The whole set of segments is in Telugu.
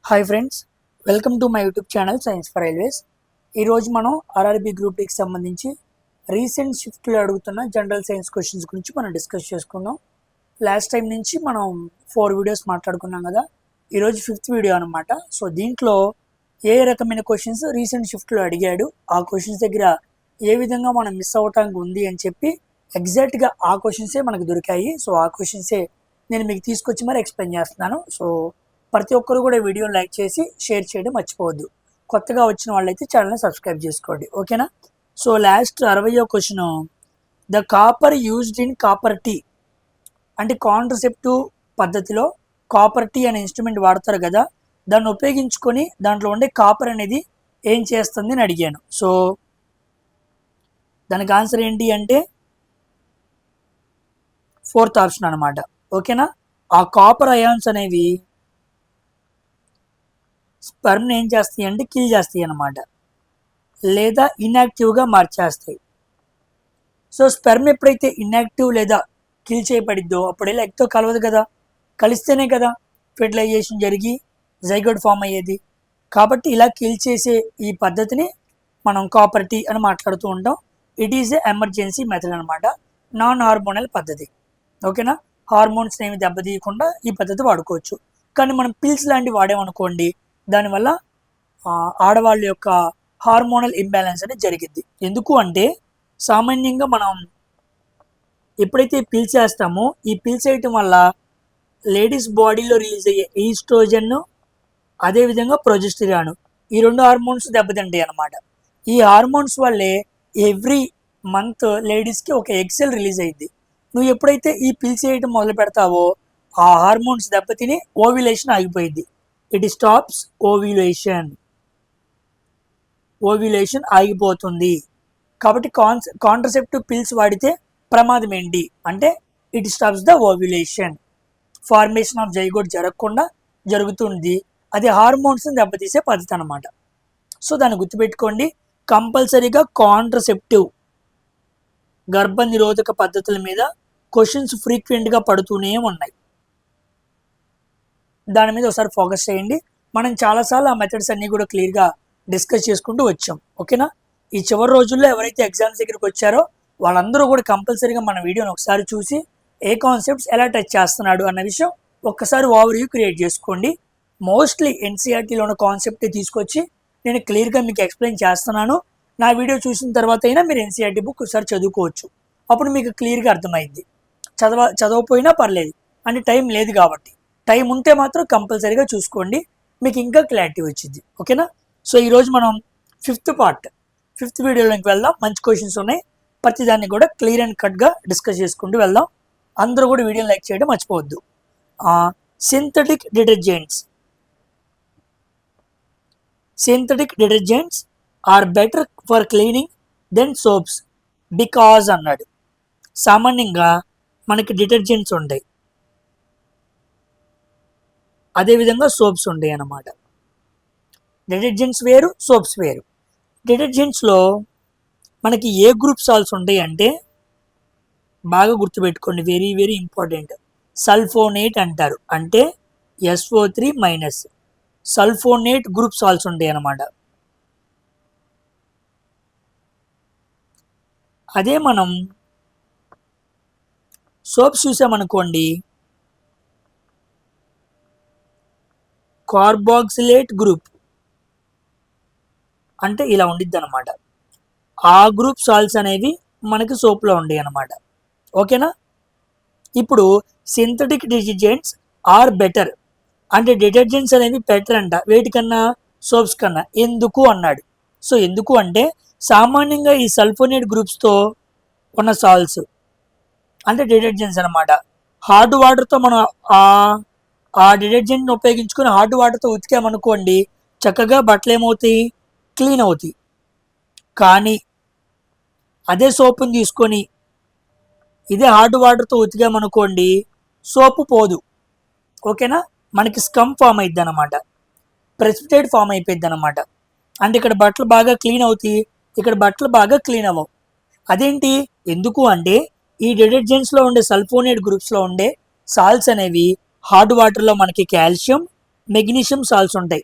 Hi friends, welcome to my YouTube channel science for railways. ఈరోజు మనం ఆర్ఆర్బీ గ్రూప్ డీకి సంబంధించి రీసెంట్ షిఫ్ట్లో అడుగుతున్న జనరల్ సైన్స్ క్వశ్చన్స్ గురించి మనం డిస్కస్ చేసుకుందాం. లాస్ట్ టైం నుంచి మనం 4 వీడియోస్ మాట్లాడుకున్నాం కదా, ఈరోజు 5th వీడియో అనమాట. సో దీంట్లో ఏ రకమైన క్వశ్చన్స్ రీసెంట్ షిఫ్ట్లో అడిగాడు, ఆ క్వశ్చన్స్ దగ్గర ఏ విధంగా మనం మిస్ అవ్వటానికి ఉంది అని చెప్పి ఎగ్జాక్ట్గా ఆ క్వశ్చన్సే మనకు దొరికాయి. సో ఆ క్వశ్చన్సే నేను మీకు తీసుకొచ్చి మరి ఎక్స్ప్లెయిన్ చేస్తున్నాను. సో ప్రతి ఒక్కరు కూడా వీడియోని లైక్ చేసి షేర్ చేయడం మర్చిపోవద్దు. కొత్తగా వచ్చిన వాళ్ళైతే ఛానల్ని సబ్స్క్రైబ్ చేసుకోండి, ఓకేనా. సో లాస్ట్ 60వ question, the copper used in copper T అంటే కాంట్రసెప్టివ్ పద్ధతిలో కాపర్ టీ అనే ఇన్స్ట్రుమెంట్ వాడతారు కదా, దాన్ని ఉపయోగించుకొని దాంట్లో ఉండే కాపర్ అనేది ఏం చేస్తుంది అని అడిగాను. సో దానికి ఆన్సర్ ఏంటి అంటే 4th ఆప్షన్ అనమాట, ఓకేనా. ఆ కాపర్ అయాన్స్ అనేవి స్పెర్మ్ని ఏం చేస్తాయి అంటే కిల్ చేస్తాయి అన్నమాట, లేదా ఇన్యాక్టివ్గా మార్చేస్తాయి. సో స్పెర్మ్ ఎప్పుడైతే ఇన్యాక్టివ్ లేదా కిల్ చేయబడిద్దో అప్పుడు ఇలా ఎగ్తో కలవదు కదా, కలిస్తేనే కదా ఫెర్టిలైజేషన్ జరిగి జైగోట్ ఫామ్ అయ్యేది. కాబట్టి ఇలా కిల్ చేసే ఈ పద్ధతిని మనం కాపర్ టీ అని మాట్లాడుతూ ఉంటాం. It is a emergency method అనమాట, నాన్ హార్మోనల్ పద్ధతి, ఓకేనా. హార్మోన్స్ ఏమి దెబ్బతీయకుండా ఈ పద్ధతి వాడుకోవచ్చు. కానీ మనం పిల్స్ లాంటివి వాడామనుకోండి, దానివల్ల ఆడవాళ్ళ యొక్క హార్మోనల్ ఇంబ్యాలెన్స్ అనేది జరిగింది. ఎందుకు అంటే సామాన్యంగా మనం ఎప్పుడైతే పిల్స్ వేస్తామో ఈ పిల్స్ వేయటం వల్ల లేడీస్ బాడీలో రిలీజ్ అయ్యే ఈస్ట్రోజన్, అదేవిధంగా ప్రొజెస్టెరాన్, ఈ 2 హార్మోన్స్ దెబ్బతింటాయి అన్నమాట. ఈ హార్మోన్స్ వల్లే ఎవ్రీ మంత్ లేడీస్కి ఒక ఎగ్సెల్ రిలీజ్ అయ్యింది. నువ్వు ఎప్పుడైతే ఈ పిల్స్ వేయటం మొదలు పెడతావో ఆ హార్మోన్స్ దెబ్బతిని ఓవ్యులేషన్ ఆగిపోయింది. ఇట్ స్టాప్స్ ఓవ్యులేషన్ ఆగిపోతుంది. కాబట్టి కాంట్రసెప్టివ్ పిల్స్ వాడితే ప్రమాదం ఏంటి అంటే it stops the ovulation, formation of zygote జరగకుండా జరుగుతుంది. అది హార్మోన్స్ని దెబ్బతీసే పద్ధతి అనమాట. సో దాన్ని గుర్తుపెట్టుకోండి. కంపల్సరీగా కాంట్రసెప్టివ్ గర్భ నిరోధక పద్ధతుల మీద క్వశ్చన్స్ ఫ్రీక్వెంట్గా పడుతూనే ఉన్నాయి. దాని మీద ఒకసారి ఫోకస్ చేయండి. మనం చాలాసార్లు ఆ మెథడ్స్ అన్నీ కూడా క్లియర్గా డిస్కస్ చేసుకుంటూ వచ్చాం, ఓకేనా. ఈ చివరి రోజుల్లో ఎవరైతే ఎగ్జామ్స్ దగ్గరికి వచ్చారో వాళ్ళందరూ కూడా కంపల్సరీగా మన వీడియోని ఒకసారి చూసి ఏ కాన్సెప్ట్స్ ఎలా టచ్ చేస్తున్నాడు అన్న విషయం ఒక్కసారి ఓవర్వ్యూ క్రియేట్ చేసుకోండి. మోస్ట్లీ ఎన్సీఆర్టీలో ఉన్న కాన్సెప్ట్ తీసుకొచ్చి నేను క్లియర్గా మీకు ఎక్స్ప్లెయిన్ చేస్తున్నాను. నా వీడియో చూసిన తర్వాత అయినా మీరు ఎన్సీఆర్టీ బుక్ ఒకసారి చదువుకోవచ్చు, అప్పుడు మీకు క్లియర్గా అర్థమైంది. చదవకపోయినా పర్లేదు, అంటే టైం లేదు కాబట్టి. టైం ఉంటే మాత్రం కంపల్సరీగా చూసుకోండి, మీకు ఇంకా క్లారిటీ వచ్చింది, ఓకేనా. సో ఈరోజు మనం 5th వీడియోలోకి వెళ్దాం. మంచి క్వశ్చన్స్ ఉన్నాయి, ప్రతిదాన్ని కూడా క్లియర్ అండ్ కట్గా డిస్కస్ చేసుకుంటూ వెళ్దాం. అందరూ కూడా వీడియోని లైక్ చేయడం మర్చిపోవద్దు. Synthetic detergents are better for cleaning than soaps because అన్నాడు. సామాన్యంగా మనకి డిటర్జెంట్స్ ఉంటాయి, అదేవిధంగా సోప్స్ ఉంటాయి అన్నమాట. డిటర్జెంట్స్ వేరు, సోప్స్ వేరు. డిటర్జెంట్స్లో మనకి ఏ గ్రూప్ సాల్ట్స్ ఉంటాయి అంటే బాగా గుర్తుపెట్టుకోండి, వెరీ వెరీ ఇంపార్టెంట్. సల్ఫోనేట్ అంటారు, అంటే SO3- సల్ఫోనేట్ గ్రూప్ సాల్ట్స్ ఉంటాయి అన్నమాట. అదే మనం సోప్స్ చూసామనుకోండి, కార్బాక్సిలేట్ గ్రూప్ అంటే ఇలా ఉండిద్ది అనమాట. ఆ గ్రూప్ సాల్ట్స్ అనేవి మనకి సోప్లో ఉండేవి అనమాట, ఓకేనా. ఇప్పుడు సింథటిక్ డిటర్జెంట్స్ ఆర్ బెటర్ అంటే డిటర్జెంట్స్ అనేవి బెటర్ అంట వేటికన్నా, సోప్స్ కన్నా. ఎందుకు అన్నాడు. సో ఎందుకు అంటే సామాన్యంగా ఈ సల్ఫోనేట్ గ్రూప్స్తో ఉన్న సాల్ట్స్ అంటే డిటర్జెంట్స్ అనమాట, హార్డ్ వాటర్తో మనం ఆ డిటర్జెంట్ని ఉపయోగించుకొని హార్డ్ వాటర్తో ఉతికామనుకోండి, చక్కగా బట్టలు ఏమవుతాయి, క్లీన్ అవుతాయి. కానీ అదే సోపుని తీసుకొని ఇదే హార్డ్ వాటర్తో ఉతికామనుకోండి, సోపు పోదు, ఓకేనా. మనకి స్కమ్ ఫామ్ అయిద్ది అనమాట, ప్రెసిపిటేట్ ఫామ్ అయిపోయింది అనమాట. అంటే ఇక్కడ బట్టలు బాగా క్లీన్ అవుతాయి, ఇక్కడ బట్టలు బాగా క్లీన్ అవ్వవు. అదేంటి, ఎందుకు అంటే ఈ డిటర్జెంట్స్లో ఉండే సల్ఫోనేట్ గ్రూప్స్లో ఉండే సాల్ట్స్ అనేవి హార్డ్ వాటర్లో మనకి కాల్షియం, మెగ్నీషియం సాల్ట్స్ ఉంటాయి,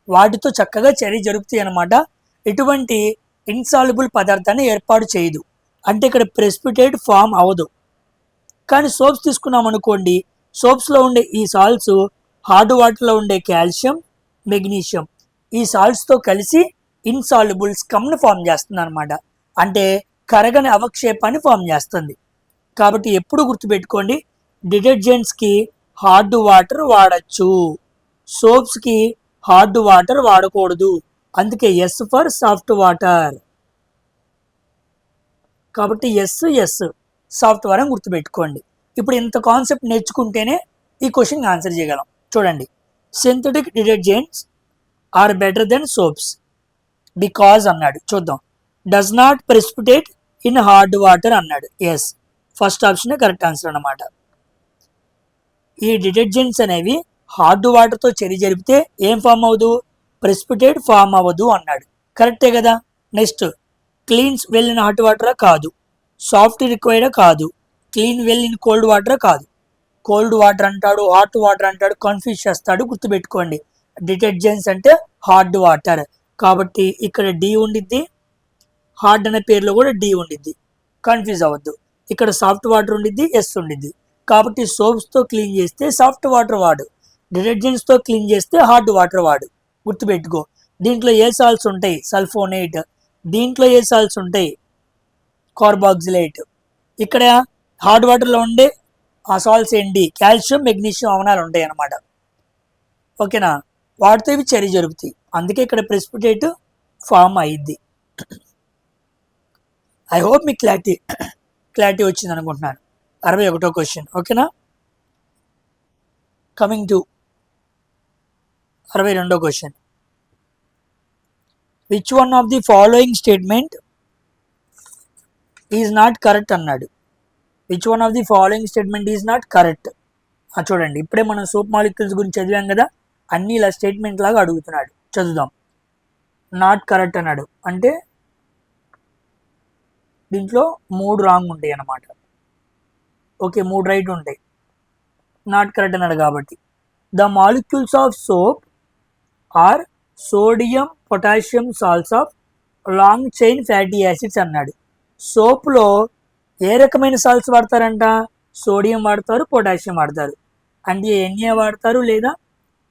వాటితో చక్కగా చర్య జరుపుతాయి అన్నమాట. ఎటువంటి ఇన్సాల్యుబుల్ పదార్థాన్ని ఏర్పాటు చేయదు, అంటే ఇక్కడ ప్రెసిపిటేట్ ఫామ్ అవ్వదు. కానీ సోప్స్ తీసుకున్నాం అనుకోండి, సోప్స్లో ఉండే ఈ సాల్ట్స్ హార్డ్ వాటర్లో ఉండే కాల్షియం, మెగ్నీషియం ఈ సాల్ట్స్తో కలిసి ఇన్సాల్యుబుల్ స్కమ్ను ఫామ్ చేస్తుంది అనమాట. అంటే కరగని అవక్షేపాన్ని ఫామ్ చేస్తుంది. కాబట్టి ఎప్పుడు గుర్తుపెట్టుకోండి, డిటర్జెంట్స్కి హార్డ్ వాటర్ వాడచ్చు, సోప్స్కి హార్డ్ వాటర్ వాడకూడదు. అందుకే ఎస్ ఫర్ సాఫ్ట్ వాటర్. కాబట్టి ఎస్ సాఫ్ట్ వాటర్ అని గుర్తుపెట్టుకోండి. ఇప్పుడు ఇంత కాన్సెప్ట్ నేర్చుకుంటేనే ఈ క్వశ్చన్ ఆన్సర్ చేయగలం. చూడండి, synthetic detergents are better than soaps because అన్నాడు. చూద్దాం, does not precipitate in hard water అన్నాడు. ఎస్, ఫస్ట్ ఆప్షనే కరెక్ట్ ఆన్సర్ అన్నమాట. ఈ డిటర్జెంట్స్ అనేవి హార్డ్ వాటర్తో చర్య జరిపితే ఏం ఫామ్ అవ్వదు, ప్రెసిపిటేట్ ఫామ్ అవ్వదు అన్నాడు. కరెక్టే కదా. Next, cleans well in hot వాటరా కాదు, సాఫ్ట్ రిక్వైర్డా కాదు, క్లీన్ వెల్ ఇన్ కోల్డ్ వాటరా కాదు. కోల్డ్ వాటర్ అంటాడు, హాట్ వాటర్ అంటాడు, కన్ఫ్యూజ్ చేస్తాడు. గుర్తుపెట్టుకోండి, డిటర్జెంట్స్ అంటే హార్డ్ వాటర్, కాబట్టి ఇక్కడ డి ఉండిద్ది, హార్డ్ అనే పేరులో కూడా డి ఉండిద్ది, కన్ఫ్యూజ్ అవ్వద్దు. ఇక్కడ సాఫ్ట్ వాటర్ ఉండిద్ది, ఎస్ ఉండిద్ది. కాబట్టి సోప్స్తో క్లీన్ చేస్తే సాఫ్ట్ వాటర్ వాడు, డిటర్జెంట్స్తో క్లీన్ చేస్తే హార్డ్ వాటర్ వాడు. గుర్తుపెట్టుకో, దీంట్లో ఏ సాల్ట్స్ ఉంటాయి, సల్ఫోనేట్, దీంట్లో ఏ సాల్ట్స్ ఉంటాయి, కార్బాక్సిలేట్. ఇక్కడ హార్డ్ వాటర్లో ఉండే ఆ సాల్ట్స్ ఏంటి, కాల్షియం, మెగ్నీషియం ఆమ్లాలు ఉంటాయి అన్నమాట. ఓకేనా, వాటితో ఇవి చర్య జరుపుతాయి, అందుకే ఇక్కడ ప్రెసిపిటేట్ ఫామ్ అయ్యిద్ది. ఐ హోప్ మీకు క్లారిటీ వచ్చింది అనుకుంటున్నాను. 61వ క్వశ్చన్. ఓకేనా, కమింగ్ టు 62వ question. Which one of the following statement is not correct అన్నాడు. Which one of the following statement is not correct. చూడండి, ఇప్పుడే మనం సోప్ మాలిక్యూల్స్ గురించి చదివాం కదా, అన్ని ఇలా స్టేట్మెంట్ లాగా అడుగుతున్నాడు. చదువుదాం. నాట్ కరెక్ట్ అన్నాడు అంటే దీంట్లో 3 రాంగ్ ఉంటాయి అన్నమాట. ఓకే, 3 రైట్ ఉంటాయి. నాట్ కరెక్ట్ అన్నాడు కాబట్టి, the molecules of soap are sodium potassium salts of long chain fatty acids అన్నాడు. సోప్లో ఏ రకమైన సాల్ట్స్ వాడతారంట, సోడియం వాడతారు, పొటాషియం వాడతారు, అంటే ఎన్ఏ వాడతారు లేదా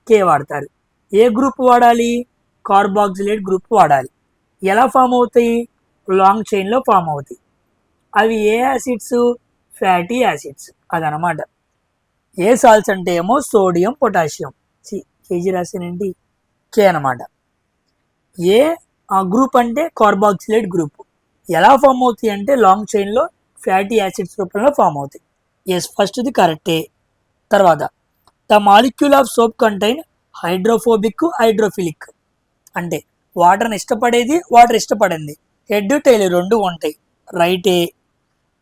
కే వాడతారు. ఏ గ్రూప్ వాడాలి, కార్బాక్సిలేట్ గ్రూప్ వాడాలి. ఎలా ఫామ్ అవుతాయి, లాంగ్ చైన్లో ఫామ్ అవుతాయి. అవి ఏ యాసిడ్స్, ఫ్యాటీ యాసిడ్స్ అదనమాట. ఏ సాల్ట్స్ అంటే ఏమో సోడియం పొటాషియం, కేజీ రాసానండి, కే అనమాట. ఏ గ్రూప్ అంటే కార్బాక్సిలేట్ గ్రూప్. ఎలా ఫామ్ అవుతాయి అంటే లాంగ్ చైన్లో ఫ్యాటీ యాసిడ్స్ రూపంలో ఫామ్ అవుతాయి. ఎస్, ఫస్ట్ది కరెక్టే. తర్వాత, the molecule of soap contain hydrophobic, hydrophilic, అంటే వాటర్ని ఇష్టపడేది, వాటర్ ఇష్టపడింది, హెడ్ టైల్ 2 ఉంటాయి. రైటే.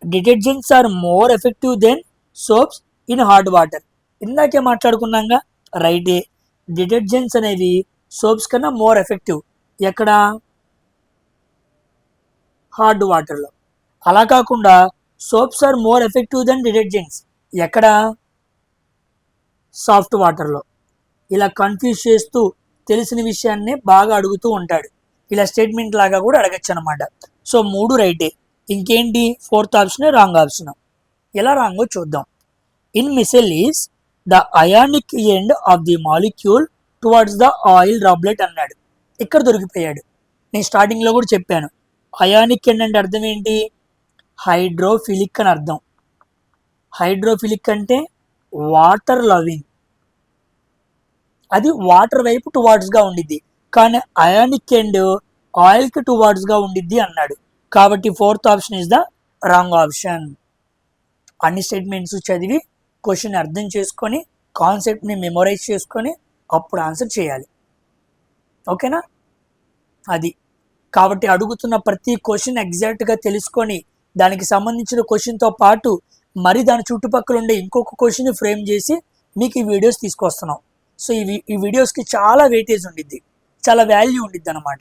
Detergents are more effective than soaps in hard water. ఇందాకే మాట్లాడుకున్నాగా, రైటే. డిటర్జెంట్స్ అనేవి సోప్స్ కన్నా మోర్ ఎఫెక్టివ్. ఎక్కడ, హార్డ్ వాటర్లో. అలా కాకుండా soaps are more effective than detergents ఎక్కడ, సాఫ్ట్ వాటర్లో. ఇలా కన్ఫ్యూజ్ చేస్తూ తెలిసిన విషయాన్ని బాగా అడుగుతూ ఉంటాడు. ఇలా స్టేట్మెంట్ లాగా కూడా అడగచ్చు అనమాట. సో 3 రైటే. ఇంకేంటి, 4th ఆప్షన్ రాంగ్ ఆప్షన్. ఎలా రాంగో చూద్దాం. In micelles the ionic end of the molecule towards the oil droplet అన్నాడు. ఇక్కడ దొరికిపోయాడు. నేను స్టార్టింగ్లో కూడా చెప్పాను, అయానిక్ ఎండ్ అంటే అర్థం ఏంటి, హైడ్రోఫిలిక్ అని అర్థం. హైడ్రోఫిలిక్ అంటే వాటర్ లవింగ్, అది వాటర్ వైపు టువార్డ్స్గా ఉండిద్ది. కానీ అయానిక్ ఎండ్ ఆయిల్కి టువార్డ్స్గా ఉండిద్ది అన్నాడు. కాబట్టి 4th option is the wrong option. అన్ని స్టేట్మెంట్స్ చదివి క్వశ్చన్ అర్థం చేసుకొని కాన్సెప్ట్ని మెమొరైజ్ చేసుకొని అప్పుడు ఆన్సర్ చేయాలి. ఓకేనా, అది. కాబట్టి అడుగుతున్న ప్రతి క్వశ్చన్ ఎగ్జాక్ట్గా తెలుసుకొని దానికి సంబంధించిన క్వశ్చన్తో పాటు మరి దాని చుట్టుపక్కల ఉండే ఇంకొక క్వశ్చన్ ఫ్రేమ్ చేసి మీకు ఈ వీడియోస్ తీసుకొస్తున్నాం. సో ఈ వీడియోస్కి చాలా వెయిటేజ్ ఉండిద్ది, చాలా వాల్యూ ఉండిద్ది అనమాట.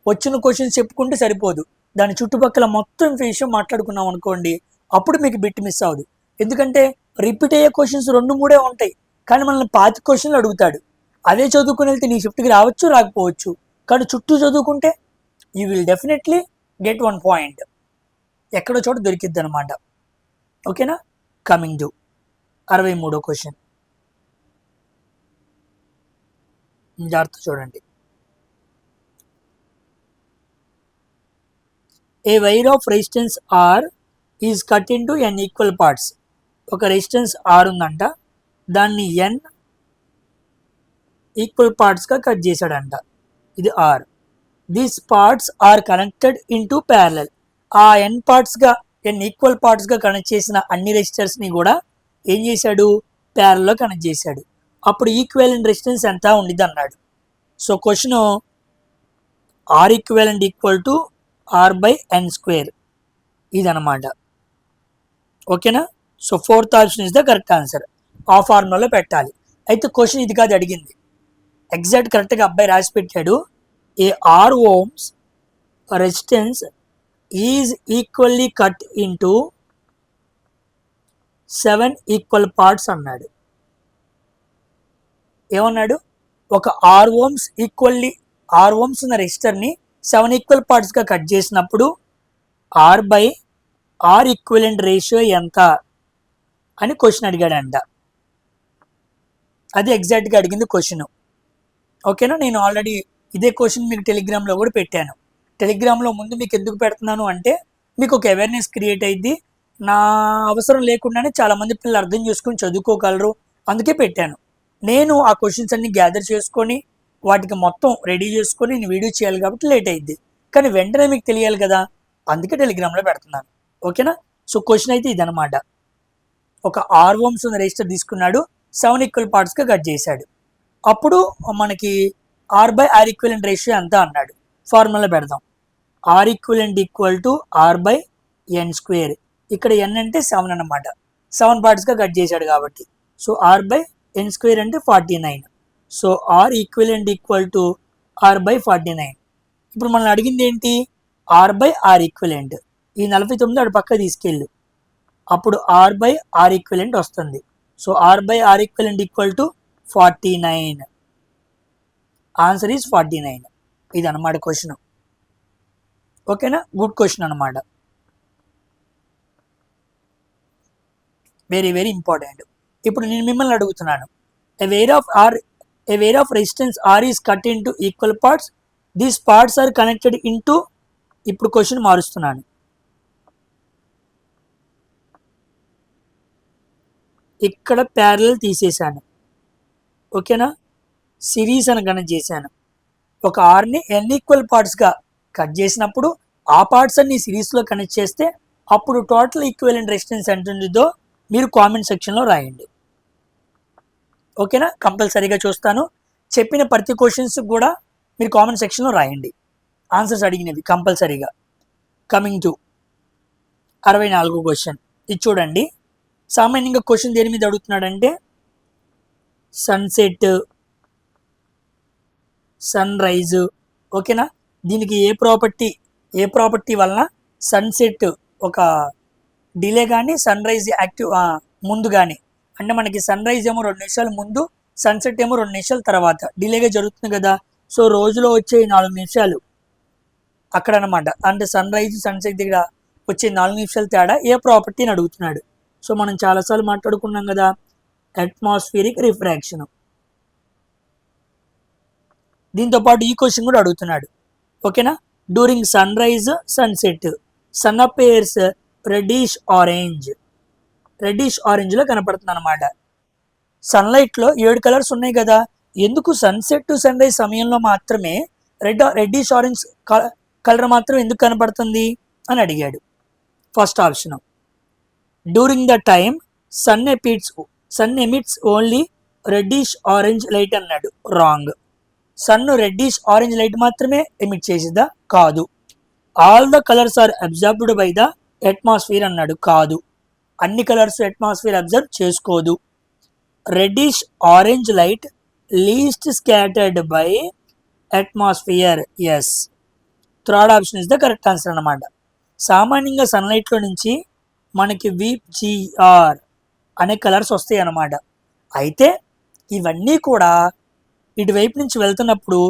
వచ్చిన క్వశ్చన్స్ చెప్పుకుంటే సరిపోదు, దాని చుట్టుపక్కల మొత్తం విషయం మాట్లాడుకున్నాం అనుకోండి, అప్పుడు మీకు బిట్ మిస్ అవ్వదు. ఎందుకంటే రిపీట్ అయ్యే క్వశ్చన్స్ 2-3 ఉంటాయి, కానీ మనల్ని 25 క్వశ్చన్లు అడుగుతాడు. అదే చదువుకుని వెళ్తే నీ షిఫ్ట్కి రావచ్చు రాకపోవచ్చు, కానీ చుట్టూ చదువుకుంటే you will definitely get 1 point, ఎక్కడో చోట దొరికిద్ది అనమాట. ఓకేనా. కమింగ్ టు 63వ క్వశ్చన్, జాగ్రత్త చూడండి. A wire of resistance R is cut into N equal parts. ఒక రెసిస్టెన్స్ ఆర్ ఉందంట, దాన్ని ఎన్ ఈక్వల్ పార్ట్స్గా కట్ చేశాడంట. ఇది R. These parts are connected into parallel. ఆ ఎన్ పార్ట్స్గా, ఎన్ ఈక్వల్ పార్ట్స్గా కనెక్ట్ చేసిన అన్ని రెసిస్టర్స్ని కూడా ఏం చేశాడు, ప్యారల్లో కనెక్ట్ చేశాడు. అప్పుడు ఈక్వలెంట్ రెసిస్టెన్స్ ఎంత ఉండిద్ది అన్నాడు. So question are equivalent equal to R/N², ఇదనమాట. ఓకేనా. So 4th option is the correct answer. ఆ ఫార్ములాలో పెట్టాలి. అయితే క్వశ్చన్ ఇది కాదు అడిగింది, ఎగ్జాక్ట్ కరెక్ట్గా అబ్బాయి రాసి పెట్టాడు. ఏ R ohms resistance is equally cut into 7 equal parts అన్నాడు. ఏమన్నాడు, ఒక R ohms ఉన్న రెసిస్టర్ని 7 ఈక్వల్ పార్ట్స్గా కట్ చేసినప్పుడు R/R ఈక్వలెంట్ రేషియో ఎంత అని క్వశ్చన్ అడిగాడంట. అది ఎగ్జాక్ట్గా అడిగింది క్వశ్చన్. ఓకేనా. నేను ఆల్రెడీ ఇదే క్వశ్చన్ మీకు టెలిగ్రామ్లో కూడా పెట్టాను. టెలిగ్రామ్లో ముందు మీకు ఎందుకు పెడుతున్నాను అంటే మీకు ఒక అవేర్నెస్ క్రియేట్ అయ్యింది. నా అవసరం లేకుండానే చాలామంది పిల్లలు అర్థం చేసుకొని చదువుకోగలరు, అందుకే పెట్టాను. నేను ఆ క్వశ్చన్స్ అన్ని గ్యాదర్ చేసుకొని వాటికి మొత్తం రెడీ చేసుకొని నేను వీడియో చేయాలి కాబట్టి లేట్ అయింది, కానీ వెంటనే మీకు తెలియాలి కదా, అందుకే టెలిగ్రామ్లో పెడుతున్నాను. ఓకేనా. సో క్వశ్చన్ అయితే ఇదనమాట. ఒక R ohms ఉన్న రెసిస్టర్ తీసుకున్నాడు, 7 ఈక్వల్ పార్ట్స్గా కట్ చేశాడు. అప్పుడు మనకి R/R ఈక్వలెంట్ రేషియో ఎంత అన్నాడు. ఫార్ములా పెడదాం. R equivalent equal to R/N². ఇక్కడ N అంటే 7 అనమాట, 7 పార్ట్స్గా కట్ చేశాడు కాబట్టి. సో R/N² అంటే 49. So R equivalent equal to R/49. ఇప్పుడు మనం అడిగింది ఏంటి, R/R ఈక్వలెంట్. ఈ 49 అటు పక్క తీసుకెళ్ళు, అప్పుడు R/R ఈక్వలెంట్ వస్తుంది. So R/R equivalent equal to 49. Answer is 49. ఇది అనమాట క్వశ్చన్. ఓకేనా. గుడ్ క్వశ్చన్ అనమాట, వెరీ వెరీ ఇంపార్టెంట్. ఇప్పుడు నేను మిమ్మల్ని అడుగుతున్నాను, a wire of resistance R is cut into equal parts, these parts are connected into. ఇప్పుడు క్వశ్చన్ మారుస్తున్నాను. ఇక్కడ ప్యారలల్ తీసేశాను. ఓకేనా. సిరీస్ అని కనెక్ట్ చేశాను. ఒక ఆర్ని ఎన్ ఈక్వల్ పార్ట్స్గా కట్ చేసినప్పుడు ఆ పార్ట్స్ అన్ని సిరీస్లో కనెక్ట్ చేస్తే అప్పుడు టోటల్ ఈక్వలెంట్ రెసిస్టెన్స్ ఎంత ఉంటుందో మీరు కామెంట్ సెక్షన్లో రాయండి. ఓకేనా. కంపల్సరీగా చూస్తాను. చెప్పిన ప్రతి క్వశ్చన్స్ కూడా మీరు కామెంట్ సెక్షన్లో రాయండి, ఆన్సర్స్ అడిగినవి కంపల్సరీగా. కమింగ్ టు 64వ క్వశ్చన్, ఇది చూడండి. సామాన్యంగా క్వశ్చన్ దేని మీద అడుగుతున్నాడంటే సన్సెట్, సన్ రైజ్. ఓకేనా. దీనికి ఏ ప్రాపర్టీ వలన సన్సెట్ ఒక డిలే కానీ సన్ రైజ్ యాక్టివ్ ముందు కానీ, అంటే మనకి సన్ రైజ్ ఏమో 2 నిమిషాలు ముందు, సన్సెట్ ఏమో 2 నిమిషాల తర్వాత డిలేగా జరుగుతుంది కదా. సో రోజులో వచ్చే 4 నిమిషాలు అక్కడ అనమాట, అంటే సన్ రైజ్ సన్సెట్ దగ్గర వచ్చే 4 నిమిషాల తేడా ఏ ప్రాపర్టీని అడుగుతున్నాడు. సో మనం చాలాసార్లు మాట్లాడుకున్నాం కదా, అట్మాస్ఫియరిక్ రిఫ్రాక్షన్. దీంతో పాటు ఈ క్వశ్చన్ కూడా అడుగుతున్నాడు. ఓకేనా. During sunrise sunset sun appears reddish ఆరెంజ్లో కనపడుతుంది అనమాట. సన్లైట్లో 7 కలర్స్ ఉన్నాయి కదా, ఎందుకు సన్సెట్ సన్ రైజ్ సమయంలో మాత్రమే రెడ్డిష్ ఆరెంజ్ కలర్ మాత్రం ఎందుకు కనపడుతుంది అని అడిగాడు. First option, during the time sun emits only reddish orange light అన్నాడు. Wrong. Sun reddish orange light మాత్రమే ఎమిట్ చేసిద్దా? కాదు. All the colours are absorbed by the atmosphere అన్నాడు. కాదు, అన్ని కలర్స్ అట్మాస్ఫియర్ అబ్జర్వ్ చేసుకోదు. Reddish orange light least scattered by atmosphere. Yes, third option is the correct answer అన్నమాట. సామాన్యంగా సన్లైట్లో నుంచి మనకి VGR అనే కలర్స్ వస్తాయి అన్నమాట. అయితే ఇవన్నీ కూడా ఇటువైపు నుంచి వెళ్తున్నప్పుడు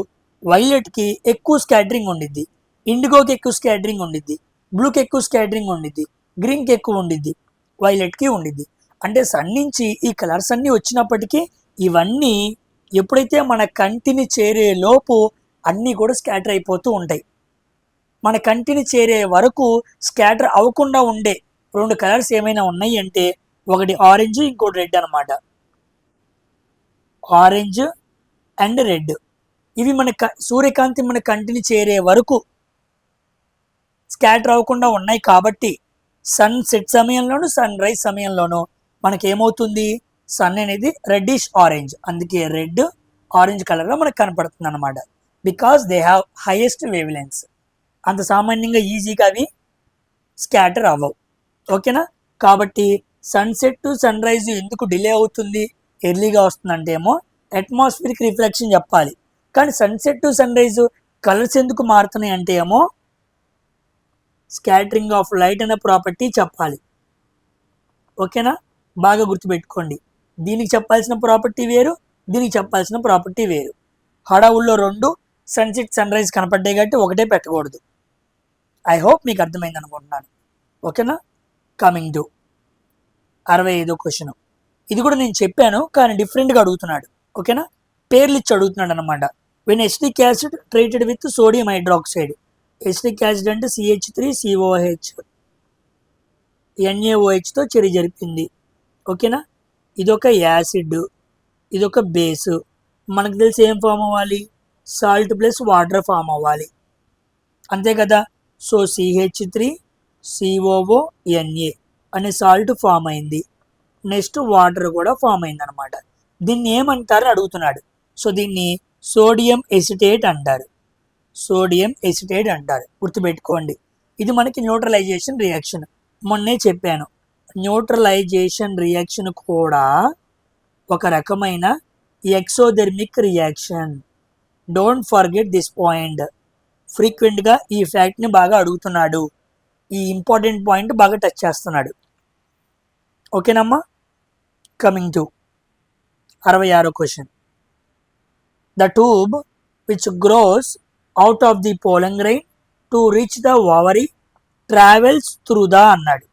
వైలెట్కి ఎక్కువ స్కాటరింగ్ ఉండిద్ది, ఇండిగోకి ఎక్కువ స్కాటరింగ్ ఉండిద్ది, బ్లూకి ఎక్కువ స్కాటరింగ్ ఉండిద్ది, గ్రీన్కి ఎక్కువ ఉండిద్ది, వైలెట్కి ఉండిద్ది. అంటే సన్ నుంచి ఈ కలర్స్ అన్నీ వచ్చినప్పటికీ ఇవన్నీ ఎప్పుడైతే మన కంటిని చేరే లోపు అన్నీ కూడా స్కాటర్ అయిపోతూ ఉంటాయి. మన కంటిని చేరే వరకు స్కాటర్ అవ్వకుండా ఉండే రెండు కలర్స్ ఏమైనా ఉన్నాయి అంటే ఒకటి ఆరెంజ్, ఇంకోటి రెడ్ అనమాట. ఆరెంజ్ అండ్ రెడ్ ఇవి మన సూర్యకాంతి మన కంటిని చేరే వరకు స్కాటర్ అవ్వకుండా ఉన్నాయి కాబట్టి సన్ సెట్ సమయంలోనూ సన్ రైజ్ సమయంలోనూ మనకేమవుతుంది, సన్ అనేది రెడ్డిష్ ఆరెంజ్, అందుకే రెడ్ ఆరెంజ్ కలర్లో మనకు కనపడుతుంది అనమాట. Because they have highest wavelengths. అంత సామాన్యంగా ఈజీగా అవి స్కాటర్ అవ్వవు. ఓకేనా? కాబట్టి సన్సెట్ టు సన్ రైజ్ ఎందుకు డిలే అవుతుంది, ఎర్లీగా వస్తుందంటే ఏమో అట్మాస్ఫియరిక్ రిఫ్లెక్షన్ చెప్పాలి. కానీ sunset to sunrise colours ఎందుకు మారుతున్నాయి అంటే ఏమో స్కాటరింగ్ ఆఫ్ లైట్ అనే ప్రాపర్టీ చెప్పాలి. ఓకేనా? బాగా గుర్తుపెట్టుకోండి. దీనికి చెప్పాల్సిన ప్రాపర్టీ వేరు, దీనికి చెప్పాల్సిన ప్రాపర్టీ వేరు. హడావుల్లో రెండు సన్సెట్ సన్ రైజ్ కనపడ్డాయి కాబట్టి ఒకటే పెట్టకూడదు. ఐ హోప్ మీకు అర్థమైంది అనుకుంటున్నాను. ఓకేనా? కమింగ్ టు 65వ క్వశ్చన్. ఇది కూడా నేను చెప్పాను కానీ డిఫరెంట్గా అడుగుతున్నాడు. ఓకేనా? పేర్లు ఇచ్చి అడుగుతున్నాడు అనమాట. When acetic acid treated with sodium hydroxide. Acetic acid అంటే CH3COH NaOHతో చర్య జరిపింది. ఓకేనా? ఇదొక యాసిడ్, ఇదొక బేసు. మనకు తెలిసి ఏం ఫామ్ అవ్వాలి, సాల్ట్ ప్లస్ వాటర్ ఫామ్ అవ్వాలి, అంతే కదా. సో CH3COONA అనే సాల్ట్ ఫామ్ అయింది. నెక్స్ట్ వాటర్ కూడా ఫామ్ అయింది అనమాట. దీన్ని ఏమంటారు అడుగుతున్నాడు. సో దీన్ని సోడియం ఎసిటేట్ అంటారు. సోడియం ఎసిటేట్ అంటారు, గుర్తుపెట్టుకోండి. ఇది మనకి న్యూట్రలైజేషన్ రియాక్షన్. మొన్నే చెప్పాను, న్యూట్రలైజేషన్ రియాక్షన్ కూడా ఒక రకమైన exothermic reaction. Don't forget this point. ఫ్రీక్వెంట్గా ఈ ఫ్యాక్ట్ని బాగా అడుగుతున్నాడు, ఈ ఇంపార్టెంట్ పాయింట్ బాగా టచ్ చేస్తున్నాడు. ఓకేనమ్మా? కమింగ్ టు 66వ question. The tube which grows out of the pollen grain to reach the ovary travels through the అన్నాడు.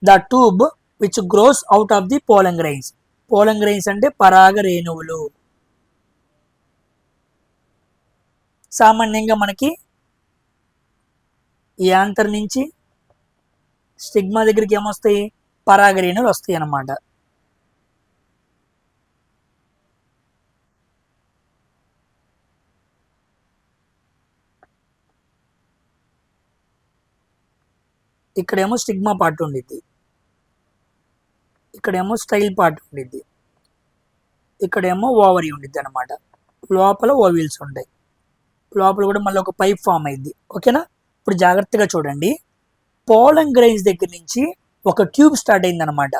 The tube which grows out of the pollen grains. Pollen grains అంటే పరాగ రేణువులు. సామాన్యంగా మనకి యాంతర్ నుంచి స్టిగ్మా దగ్గరికి ఏమొస్తాయి, పరాగ రేణువులు వస్తాయి అన్నమాట. ఇక్కడేమో స్టిగ్మా పార్ట్ ఉండిద్ది, ఇక్కడేమో స్టైల్ పార్ట్ ఉండిద్ది, ఇక్కడేమో ఓవరీ ఉండిద్ది అనమాట. లోపల ఓవిల్స్ ఉంటాయి, లోపల కూడా మళ్ళీ ఒక పైప్ ఫామ్ అయింది. ఓకేనా? ఇప్పుడు జాగ్రత్తగా చూడండి. పోలన్ గ్రెయిన్స్ దగ్గర నుంచి ఒక ట్యూబ్ స్టార్ట్ అయింది అనమాట.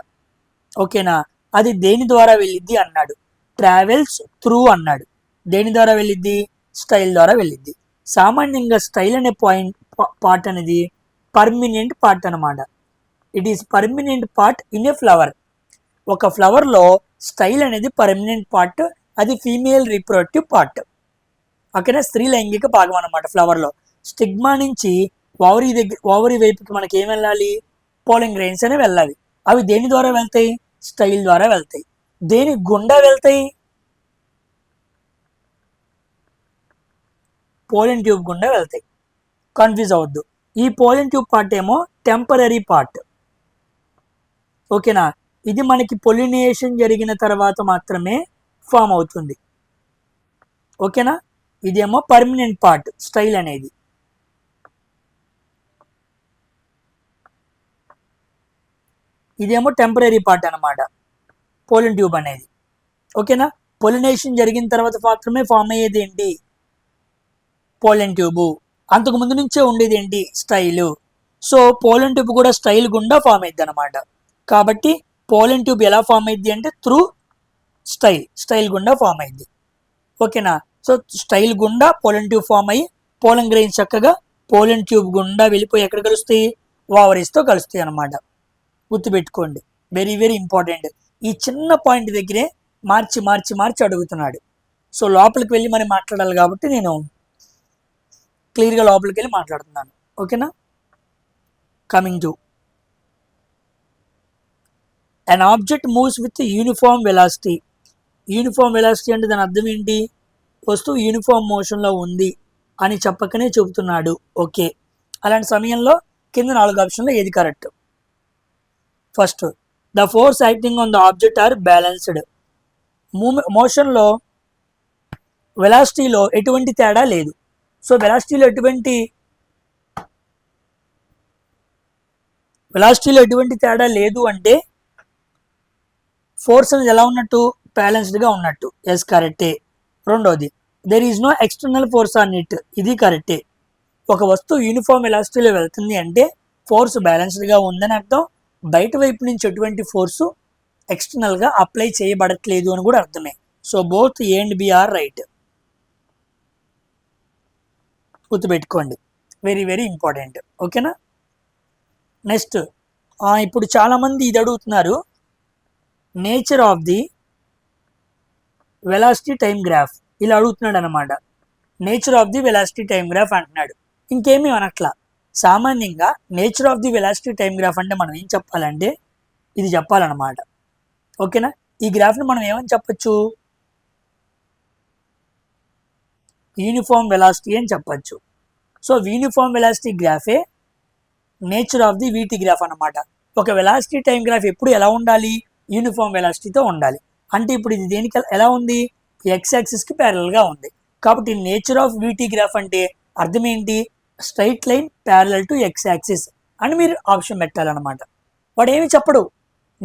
ఓకేనా? అది దేని ద్వారా వెళ్ళిద్ది అన్నాడు. ట్రావెల్స్ త్రూ అన్నాడు. దేని ద్వారా వెళ్ళిద్ది, స్టైల్ ద్వారా వెళ్ళిద్ది. సామాన్యంగా స్టైల్ అనే పార్ట్ అనేది పర్మినెంట్ పార్ట్ అనమాట. It is permanent part in a flower. ఒక ఫ్లవర్లో స్టైల్ అనేది పర్మనెంట్ పార్ట్, అది ఫీమేల్ రీప్రొడక్టివ్ పార్ట్. ఓకేనా? స్త్రీ లైంగిక భాగం అనమాట ఫ్లవర్లో. స్టిగ్మా నుంచి ఓవరీ వైపుకి మనకి ఏం వెళ్ళాలి, పోలన్ గ్రెయిన్స్ అనే వెళ్ళాలి. అవి దేని ద్వారా వెళ్తాయి, స్టైల్ ద్వారా వెళ్తాయి. దేని గుండా వెళ్తాయి, పోలన్ ట్యూబ్ గుండా వెళ్తాయి. కన్ఫ్యూజ్ అవ్వద్దు. ఈ పోలన్ ట్యూబ్ పార్ట్ ఏమో టెంపరరీ పార్ట్. ఓకేనా? ఇది మనకి పొలినేషన్ జరిగిన తర్వాత మాత్రమే ఫామ్ అవుతుంది. ఓకేనా? ఇదేమో పర్మనెంట్ పార్ట్ స్టైల్ అనేది. ఇదేమో టెంపరరీ పార్ట్ అనమాట పోలన్ ట్యూబ్ అనేది. ఓకేనా? పొలినేషన్ జరిగిన తర్వాత మాత్రమే ఫామ్ అయ్యేది ఏంటి, పోలన్ ట్యూబ్. అంతకు ముందు నుంచే ఉండేది ఏంటి, స్టైల్. సో పోలన్ ట్యూబ్ కూడా స్టైల్ గుండా ఫామ్ అయింది అనమాట. కాబట్టి పోలన్ ట్యూబ్ ఎలా ఫామ్ అయింది అంటే త్రూ స్టైల్ గుండా ఫామ్ అయింది. ఓకేనా? సో స్టైల్ గుండా పోలన్ ట్యూబ్ ఫామ్ అయ్యి పోలన్ గ్రెయిన్స్ చక్కగా పోలన్ ట్యూబ్ గుండా వెళ్ళిపోయి ఎక్కడ కలుస్తాయి, ఓవరీస్తో కలుస్తాయి అనమాట. గుర్తుపెట్టుకోండి, వెరీ వెరీ ఇంపార్టెంట్. ఈ చిన్న పాయింట్ దగ్గరే మార్చి మార్చి మార్చి అడుగుతున్నాడు. సో లోపలికి వెళ్ళి మనం మాట్లాడాలి కాబట్టి నేను క్లియర్గా లోపలికి వెళ్ళి మాట్లాడుతున్నాను. ఓకేనా. Coming to an object moves with uniform velocity. Uniform velocity అంటే దాని అర్థం ఏంటి? వస్తువు యూనిఫామ్ మోషన్లో ఉంది అని చెప్పకనే చెబుతున్నాడు. ఓకే, అలాంటి సమయంలో కింద 4 ఆప్షన్లో ఏది correct? First, the force acting on the object are balanced. మోషన్లో వెలాసిటీలో ఎటువంటి తేడా లేదు. సో వెలాసిటీలో ఎటువంటి తేడా లేదు అంటే ఫోర్స్ అనేది ఎలా ఉన్నట్టు? బ్యాలెన్స్డ్గా ఉన్నట్టు. ఎస్, కరెక్టే. రెండోది, there is no external force on it. ఇది కరెక్టే. ఒక వస్తువు యూనిఫామ్ వెలాసిటీలో వెళ్తుంది అంటే ఫోర్స్ బ్యాలెన్స్డ్గా ఉందని అర్థం. బయట వైపు నుంచి ఎటువంటి ఫోర్సు ఎక్స్టర్నల్గా అప్లై చేయబడట్లేదు అని కూడా అర్థమే. So both A and B are right. గుర్తుపెట్టుకోండి, వెరీ వెరీ ఇంపార్టెంట్. ఓకేనా. నెక్స్ట్, ఇప్పుడు చాలామంది ఇది అడుగుతున్నారు, nature of the velocity time graph. ఇలా అడుగుతున్నాడు అనమాట. Nature of the velocity time graph అంటున్నాడు, ఇంకేమీ అనట్లా. సామాన్యంగా nature of the velocity time graph అంటే మనం ఏం చెప్పాలంటే ఇది చెప్పాలన్నమాట. ఓకేనా. ఈ గ్రాఫ్ని మనం ఏమని చెప్పచ్చు? యూనిఫామ్ వెలాసిటీ అని చెప్పచ్చు. సో యూనిఫామ్ వెలాసిటీ గ్రాఫే nature of the VT graph అన్నమాట. ఒక వెలాసిటీ టైం గ్రాఫ్ ఎప్పుడు ఎలా ఉండాలి? యూనిఫామ్ వెలాసిటీతో ఉండాలి. అంటే ఇప్పుడు ఇది దేనికి ఎలా ఉంది? ఎక్స్ యాక్సిస్కి ప్యారలల్గా ఉంది. కాబట్టి నేచర్ ఆఫ్ వీటీ గ్రాఫ్ అంటే అర్థం ఏంటి? Straight line parallel to X axis అని మీరు ఆప్షన్ పెట్టాలన్నమాట. వాడు ఏమి చెప్పడు.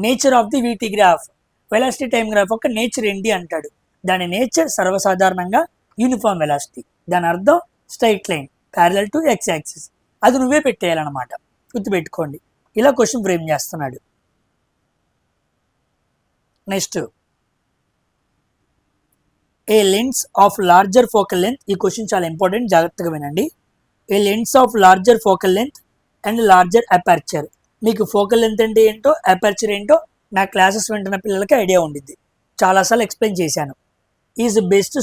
Nature of the VT graph, velocity time graph యొక్క నేచర్ ఏంటి అంటాడు. దాని నేచర్ సర్వసాధారణంగా యూనిఫామ్ వెలాసిటీ. దాని అర్థం straight line parallel to X axis. అది నువ్వే పెట్టేయాలన్నమాట. గుర్తుపెట్టుకోండి. ఇలా క్వశ్చన్ ఫ్రేమ్ చేస్తున్నాడు. Next, a lens of larger focal length. ఈ క్వశ్చన్ చాలా ఇంపార్టెంట్, జాగ్రత్తగా వినండి. A lens of larger focal length and larger aperture. మీకు ఫోకల్ లెంత్ అంటే ఏంటో, అపర్చర్ ఏంటో నా క్లాసెస్ వింటున్న పిల్లలకి ఐడియా ఉండిద్ది. చాలాసార్లు ఎక్స్ప్లెయిన్ చేశాను. Is best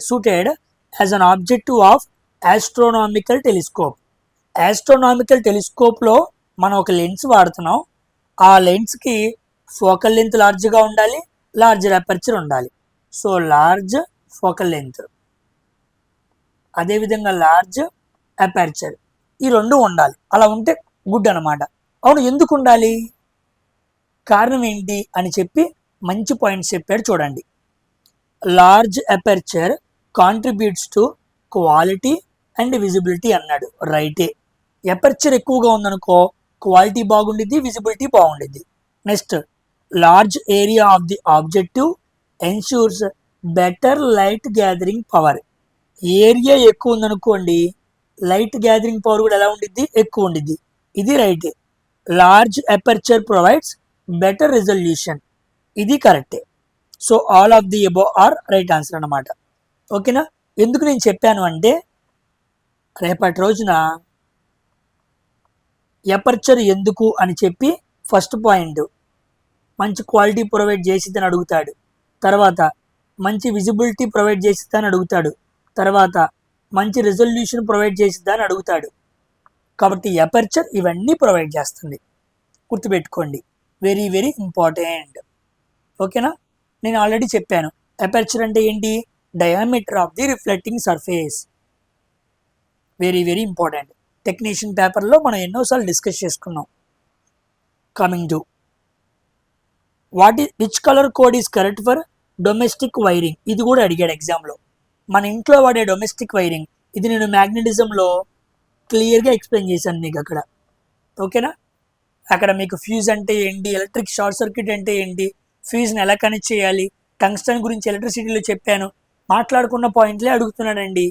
suited as an objective of astronomical telescope. Astronomical టెలిస్కోప్లో మనం ఒక లెన్స్ వాడుతున్నాం. ఆ లెన్స్కి ఫోకల్ లెంత్ లార్జ్గా ఉండాలి, లార్జర్ అపర్చర్ ఉండాలి. సో లార్జ్ ఫోకల్ లెంత్, అదేవిధంగా లార్జ్ అపర్చర్, ఈ రెండు ఉండాలి. అలా ఉంటే గుడ్ అనమాట. అవును, ఎందుకు ఉండాలి, కారణం ఏంటి అని చెప్పి మంచి పాయింట్స్ చెప్పాడు చూడండి. Large aperture contributes to quality and visibility అన్నాడు. రైటే. అపర్చర్ ఎక్కువగా ఉందనుకో క్వాలిటీ బాగుండిద్ది, విజిబిలిటీ బాగుండిద్ది. Next, large area of the objective ensures better light gathering power. Area ఎక్కువ ఉందనుకోండి లైట్ గ్యాదరింగ్ పవర్ కూడా ఎలా ఉండిద్ది? ఎక్కువ ఉండిద్ది. ఇది రైటే. Large aperture provides better resolution. ఇది కరెక్టే. So all of the above are right answer అన్నమాట. ఓకేనా. ఎందుకు నేను చెప్పాను అంటే రేపటి రోజున అపర్చర్ ఎందుకు అని చెప్పి ఫస్ట్ పాయింట్ మంచి క్వాలిటీ ప్రొవైడ్ చేసిద్దని అడుగుతాడు. తర్వాత మంచి విజిబిలిటీ ప్రొవైడ్ చేసిద్దని అడుగుతాడు. తర్వాత మంచి రిజల్యూషన్ ప్రొవైడ్ చేసిద్దని అడుగుతాడు. కాబట్టి అపర్చర్ ఇవన్నీ ప్రొవైడ్ చేస్తుంది. గుర్తుపెట్టుకోండి, వెరీ వెరీ ఇంపార్టెంట్. ఓకేనా. నేను ఆల్రెడీ చెప్పాను అపర్చర్ అంటే ఏంటి? Diameter of the reflecting surface. Very very important. Technician పేపర్లో మనం ఎన్నోసార్లు డిస్కస్ చేసుకున్నాం. Coming to which colour code is correct for domestic wiring. ఇది కూడా అడిగాడు ఎగ్జామ్లో. మన ఇంట్లో వాడే డొమెస్టిక్ వైరింగ్ ఇది నేను మ్యాగ్నెటిజంలో క్లియర్గా ఎక్స్ప్లెయిన్ చేశాను మీకు అక్కడ. ఓకేనా. అక్కడ మీకు ఫ్యూజ్ అంటే ఏంటి, ఎలక్ట్రిక్ షార్ట్ సర్క్యూట్ అంటే ఏంటి, ఫ్యూజ్ని ఎలా కనెక్ట్ చేయాలి, టంగ్స్టన్ గురించి ఎలక్ట్రిసిటీలో చెప్పాను. మాట్లాడుకున్న పాయింట్లే అడుగుతున్నాడండి.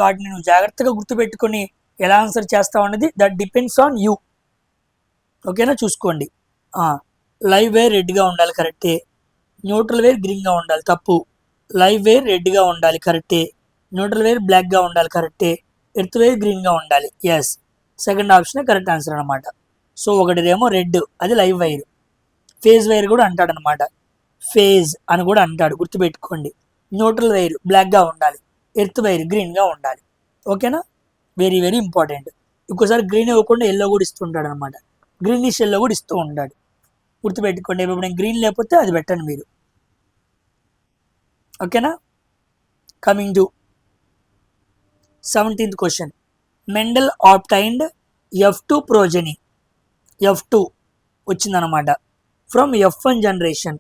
వాటిని నువ్వు జాగ్రత్తగా గుర్తుపెట్టుకొని ఎలా ఆన్సర్ చేస్తావు అన్నది దట్ డిపెండ్స్ ఆన్ యూ. ఓకేనా. చూసుకోండి. లైవ్ వేర్ రెడ్గా ఉండాలి, కరెక్టే. న్యూట్రల్ వేర్ గ్రీన్గా ఉండాలి, తప్పు. లైవ్ వేర్ రెడ్గా ఉండాలి, కరెక్టే. న్యూట్రల్ వేర్ బ్లాక్గా ఉండాలి, కరెక్టే. ఎర్త్ వేర్ గ్రీన్గా ఉండాలి, ఎస్. సెకండ్ ఆప్షనే కరెక్ట్ ఆన్సర్ అనమాట. సో ఒకటిదేమో రెడ్, అది లైవ్ వైర్. ఫేజ్ వైర్ కూడా అంటాడు అనమాట, ఫేజ్ అని కూడా అంటాడు, గుర్తుపెట్టుకోండి. న్యూట్రల్ వైర్ బ్లాక్గా ఉండాలి, ఎర్త్ వైర్ గ్రీన్గా ఉండాలి. ఓకేనా, వెరీ వెరీ ఇంపార్టెంట్. ఇంకోసారి గ్రీన్ ఇవ్వకుండా ఎల్లో కూడా ఇస్తుంటాడు అనమాట, గ్రీనిష్ ఎల్లో కూడా ఇస్తూ ఉంటాడు, గుర్తుపెట్టుకోండి. ఇప్పుడు నేను గ్రీన్ లేకపోతే అది పెట్టండి మీరు. ఓకేనా, coming to 17th question. Mendel obtained F2 progeny, F2 వచ్చిందనమాట, from F1 generation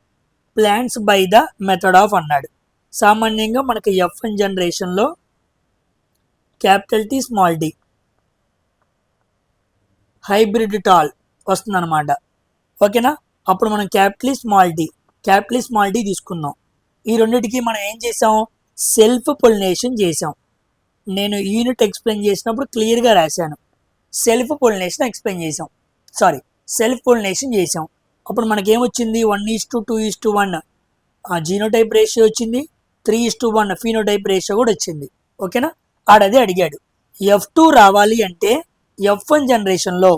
plants by the method of అన్నాడు. సామాన్యంగా మనకి F1 జనరేషన్లో capital T small d hybrid tall వస్తుందన్నమాట. ఓకేనా, అప్పుడు మనం క్యాపిటల్ స్మాల్ d తీసుకున్నాం. ఈ రెండింటికి మనం ఏం చేసాం, సెల్ఫ్ పొలినేషన్ చేసాం. నేను యూనిట్ ఎక్స్ప్లెయిన్ చేసినప్పుడు క్లియర్గా రాశాను, సెల్ఫ్ పొలినేషన్ చేసాం. అప్పుడు మనకేమొచ్చింది, 1:2:1 జీనోటైప్ రేషియో వచ్చింది, 3:1 ఫీనోటైప్ రేషియో కూడా వచ్చింది. ఓకేనా, ఆడదే అడిగాడు. F2 రావాలి అంటే F1 జనరేషన్లో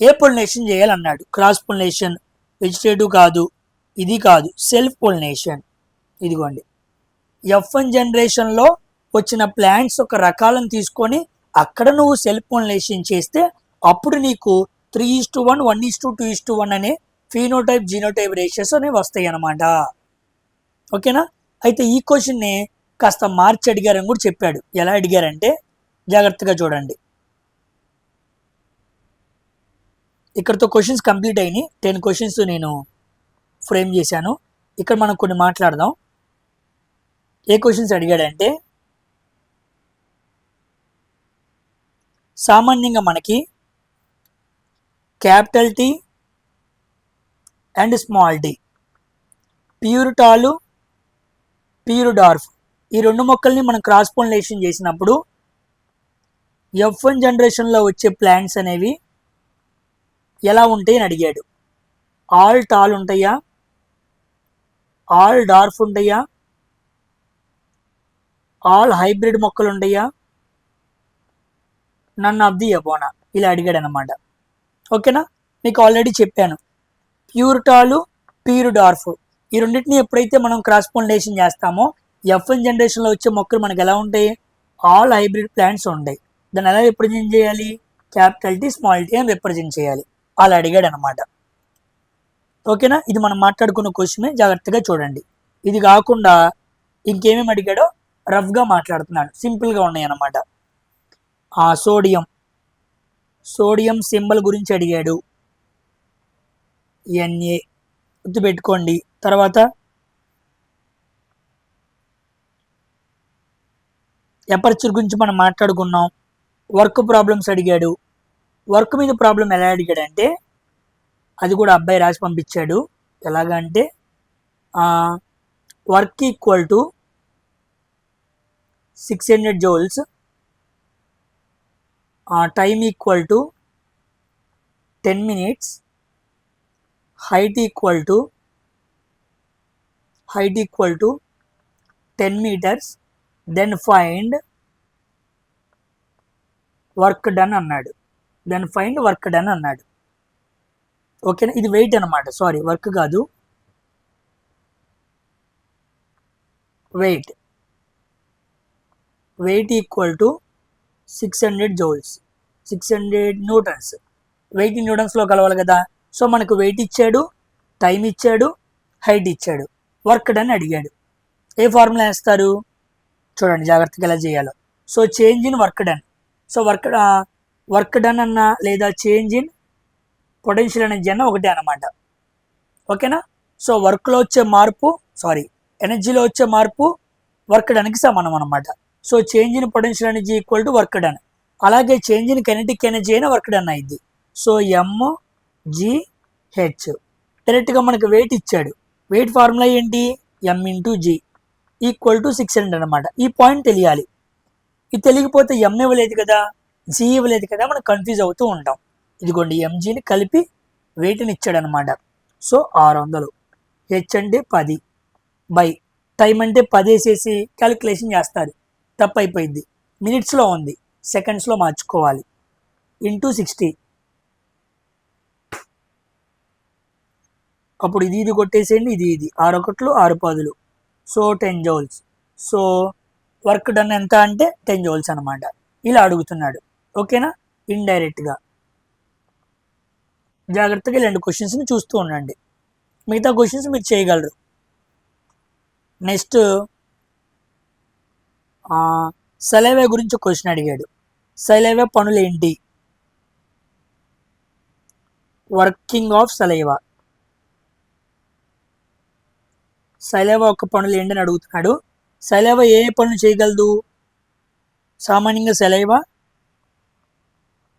ఏ పొలినేషన్ చేయాలన్నాడు. క్రాస్ పొలినేషన్, వెజిటేటివ్ కాదు, ఇది కాదు, సెల్ఫ్ పొలినేషన్. ఇదిగోండి, F1 జనరేషన్లో వచ్చిన ప్లాంట్స్ ఒక రకాలను తీసుకొని అక్కడ నువ్వు సెల్ఫ్ పొలినేషన్ చేస్తే అప్పుడు నీకు 3:1, 1:2:1 అనే ఫీనోటైప్ జీనోటైప్ రేషియోస్ అనేవి వస్తాయి అన్నమాట. ఓకేనా, అయితే ఈ క్వశ్చన్ని కాస్త మార్చి అడిగారని కూడా చెప్పాడు. ఎలా అడిగారంటే జాగ్రత్తగా చూడండి. ఇక్కడతో క్వశ్చన్స్ కంప్లీట్ అయినాయి. 10 క్వశ్చన్స్ నేను ఫ్రేమ్ చేశాను. ఇక్కడ మనం కొన్ని మాట్లాడదాం. ఏ క్వశ్చన్స్ అడిగాడంటే, సామాన్యంగా మనకి capital T and small d, ప్యూరిటాలు, ప్యూరిడార్ఫ్, ఈ రెండు మొక్కల్ని మనం క్రాస్ పొలినేషన్ చేసినప్పుడు F1 జనరేషన్లో వచ్చే ప్లాంట్స్ అనేవి ఎలా ఉంటాయి అని అడిగాడు. ఆల్ టాల్ ఉంటాయా, ఆల్ డార్ఫ్ ఉంటాయా, ఆల్ హైబ్రిడ్ మొక్కలు ఉంటాయా, నన్ ఆఫ్ ది అబోనా, ఇలా అడిగాడు అనమాట. ఓకేనా, మీకు ఆల్రెడీ చెప్పాను, ప్యూరిటాలు, ప్యూరిడార్ఫ్ ఈ రెండింటిని ఎప్పుడైతే మనం క్రాస్ పొలినేషన్ చేస్తామో F1 జనరేషన్లో వచ్చే మొక్కలు మనకు ఎలా ఉంటాయి, ఆల్ హైబ్రిడ్ ప్లాంట్స్ ఉంటాయి. దాన్ని ఎలా రిప్రజెంట్ చేయాలి, క్యాపిటల్ T స్మాల్ d అని రిప్రజెంట్ చేయాలి. అలా అడిగాడు అనమాట. ఓకేనా, ఇది మనం మాట్లాడుకున్న క్వశ్చన్, జాగ్రత్తగా చూడండి. ఇది కాకుండా ఇంకేమేమి అడిగాడో రఫ్గా మాట్లాడుతున్నాడు, సింపుల్గా ఉన్నాయి అన్నమాట. సోడియం సింబల్ గురించి అడిగాడు, Na గుర్తుపెట్టుకోండి. తర్వాత ఎపర్చర్ గురించి మనం మాట్లాడుకున్నాం. వర్క్ ప్రాబ్లమ్స్ అడిగాడు. వర్క్ మీద ప్రాబ్లం ఎలా అడిగాడంటే అది కూడా అబ్బాయి రాసి పంపించాడు. ఎలాగంటే work equal to 600 joules, time equal to 10 minutes, height equal to 10 meters, then find work done అన్నాడు. ఓకేనా, ఇది వెయిట్ అనమాట, సారీ వర్క్ కాదు, weight equal to 600 joules, 600 newtons. Weight న్యూటన్స్లో కలవాలి కదా. సో మనకు వెయిట్ ఇచ్చాడు, టైం ఇచ్చాడు, హైట్ ఇచ్చాడు, వర్క్ డన్ అడిగాడు. ఏ ఫార్ములా వేస్తారు చూడండి జాగ్రత్తగా ఎలా చేయాలో. So change in work done, so work done అన్న లేదా చేంజ్ ఇన్ పొటెన్షియల్ ఎనర్జీ అన్న ఒకటే అనమాట. ఓకేనా, సో వర్క్లో వచ్చే మార్పు, ఎనర్జీలో వచ్చే మార్పు వర్క్ డన్కి సమానం అనమాట. So change in potential energy equal to work done. అలాగే చేంజ్ ఇన్ కెనెటిక్ ఎనర్జీ అయినా వర్క్ డన్ అయింది. So mgh. డైరెక్ట్గా మనకు వెయిట్ ఇచ్చాడు, వెయిట్ ఫార్ములా ఏంటి, m/g ఈక్వల్ టు 600 అనమాట. ఈ పాయింట్ తెలియాలి. ఇది తెలియకపోతే m ఇవ్వలేదు కదా, g ఇవ్వలేదు కదా, మనం కన్ఫ్యూజ్ అవుతూ ఉంటాం. ఇదిగోండి mgని కలిపి వెయిట్ని ఇచ్చాడు అనమాట. సో 600, h అంటే 10 బై టైం అంటే 10 వేసేసి క్యాలిక్యులేషన్ చేస్తారు, తప్పు అయిపోయింది. మినిట్స్లో ఉంది, సెకండ్స్లో మార్చుకోవాలి, ఇంటూ 60. అప్పుడు ఇది కొట్టేసేయండి, ఇది 6 1 6 10 so 10 joules. So work done ఎంత అంటే 10 జౌల్స్ అనమాట. ఇలా అడుగుతున్నాడు. ఓకేనా, ఇండైరెక్ట్గా. జాగ్రత్తగా ఇలాంటి క్వశ్చన్స్ని చూస్తూ ఉండండి. మిగతా క్వశ్చన్స్ మీరు చేయగలరు. నెక్స్ట్ సలైవా గురించి క్వశ్చన్ అడిగాడు. సలైవా పనులు ఏంటి? Working of saliva. సలైవా ఒక పనులు ఏంటని అడుగుతున్నాడు. సలైవా ఏ పనులు చేయగలదు? సామాన్యంగా saliva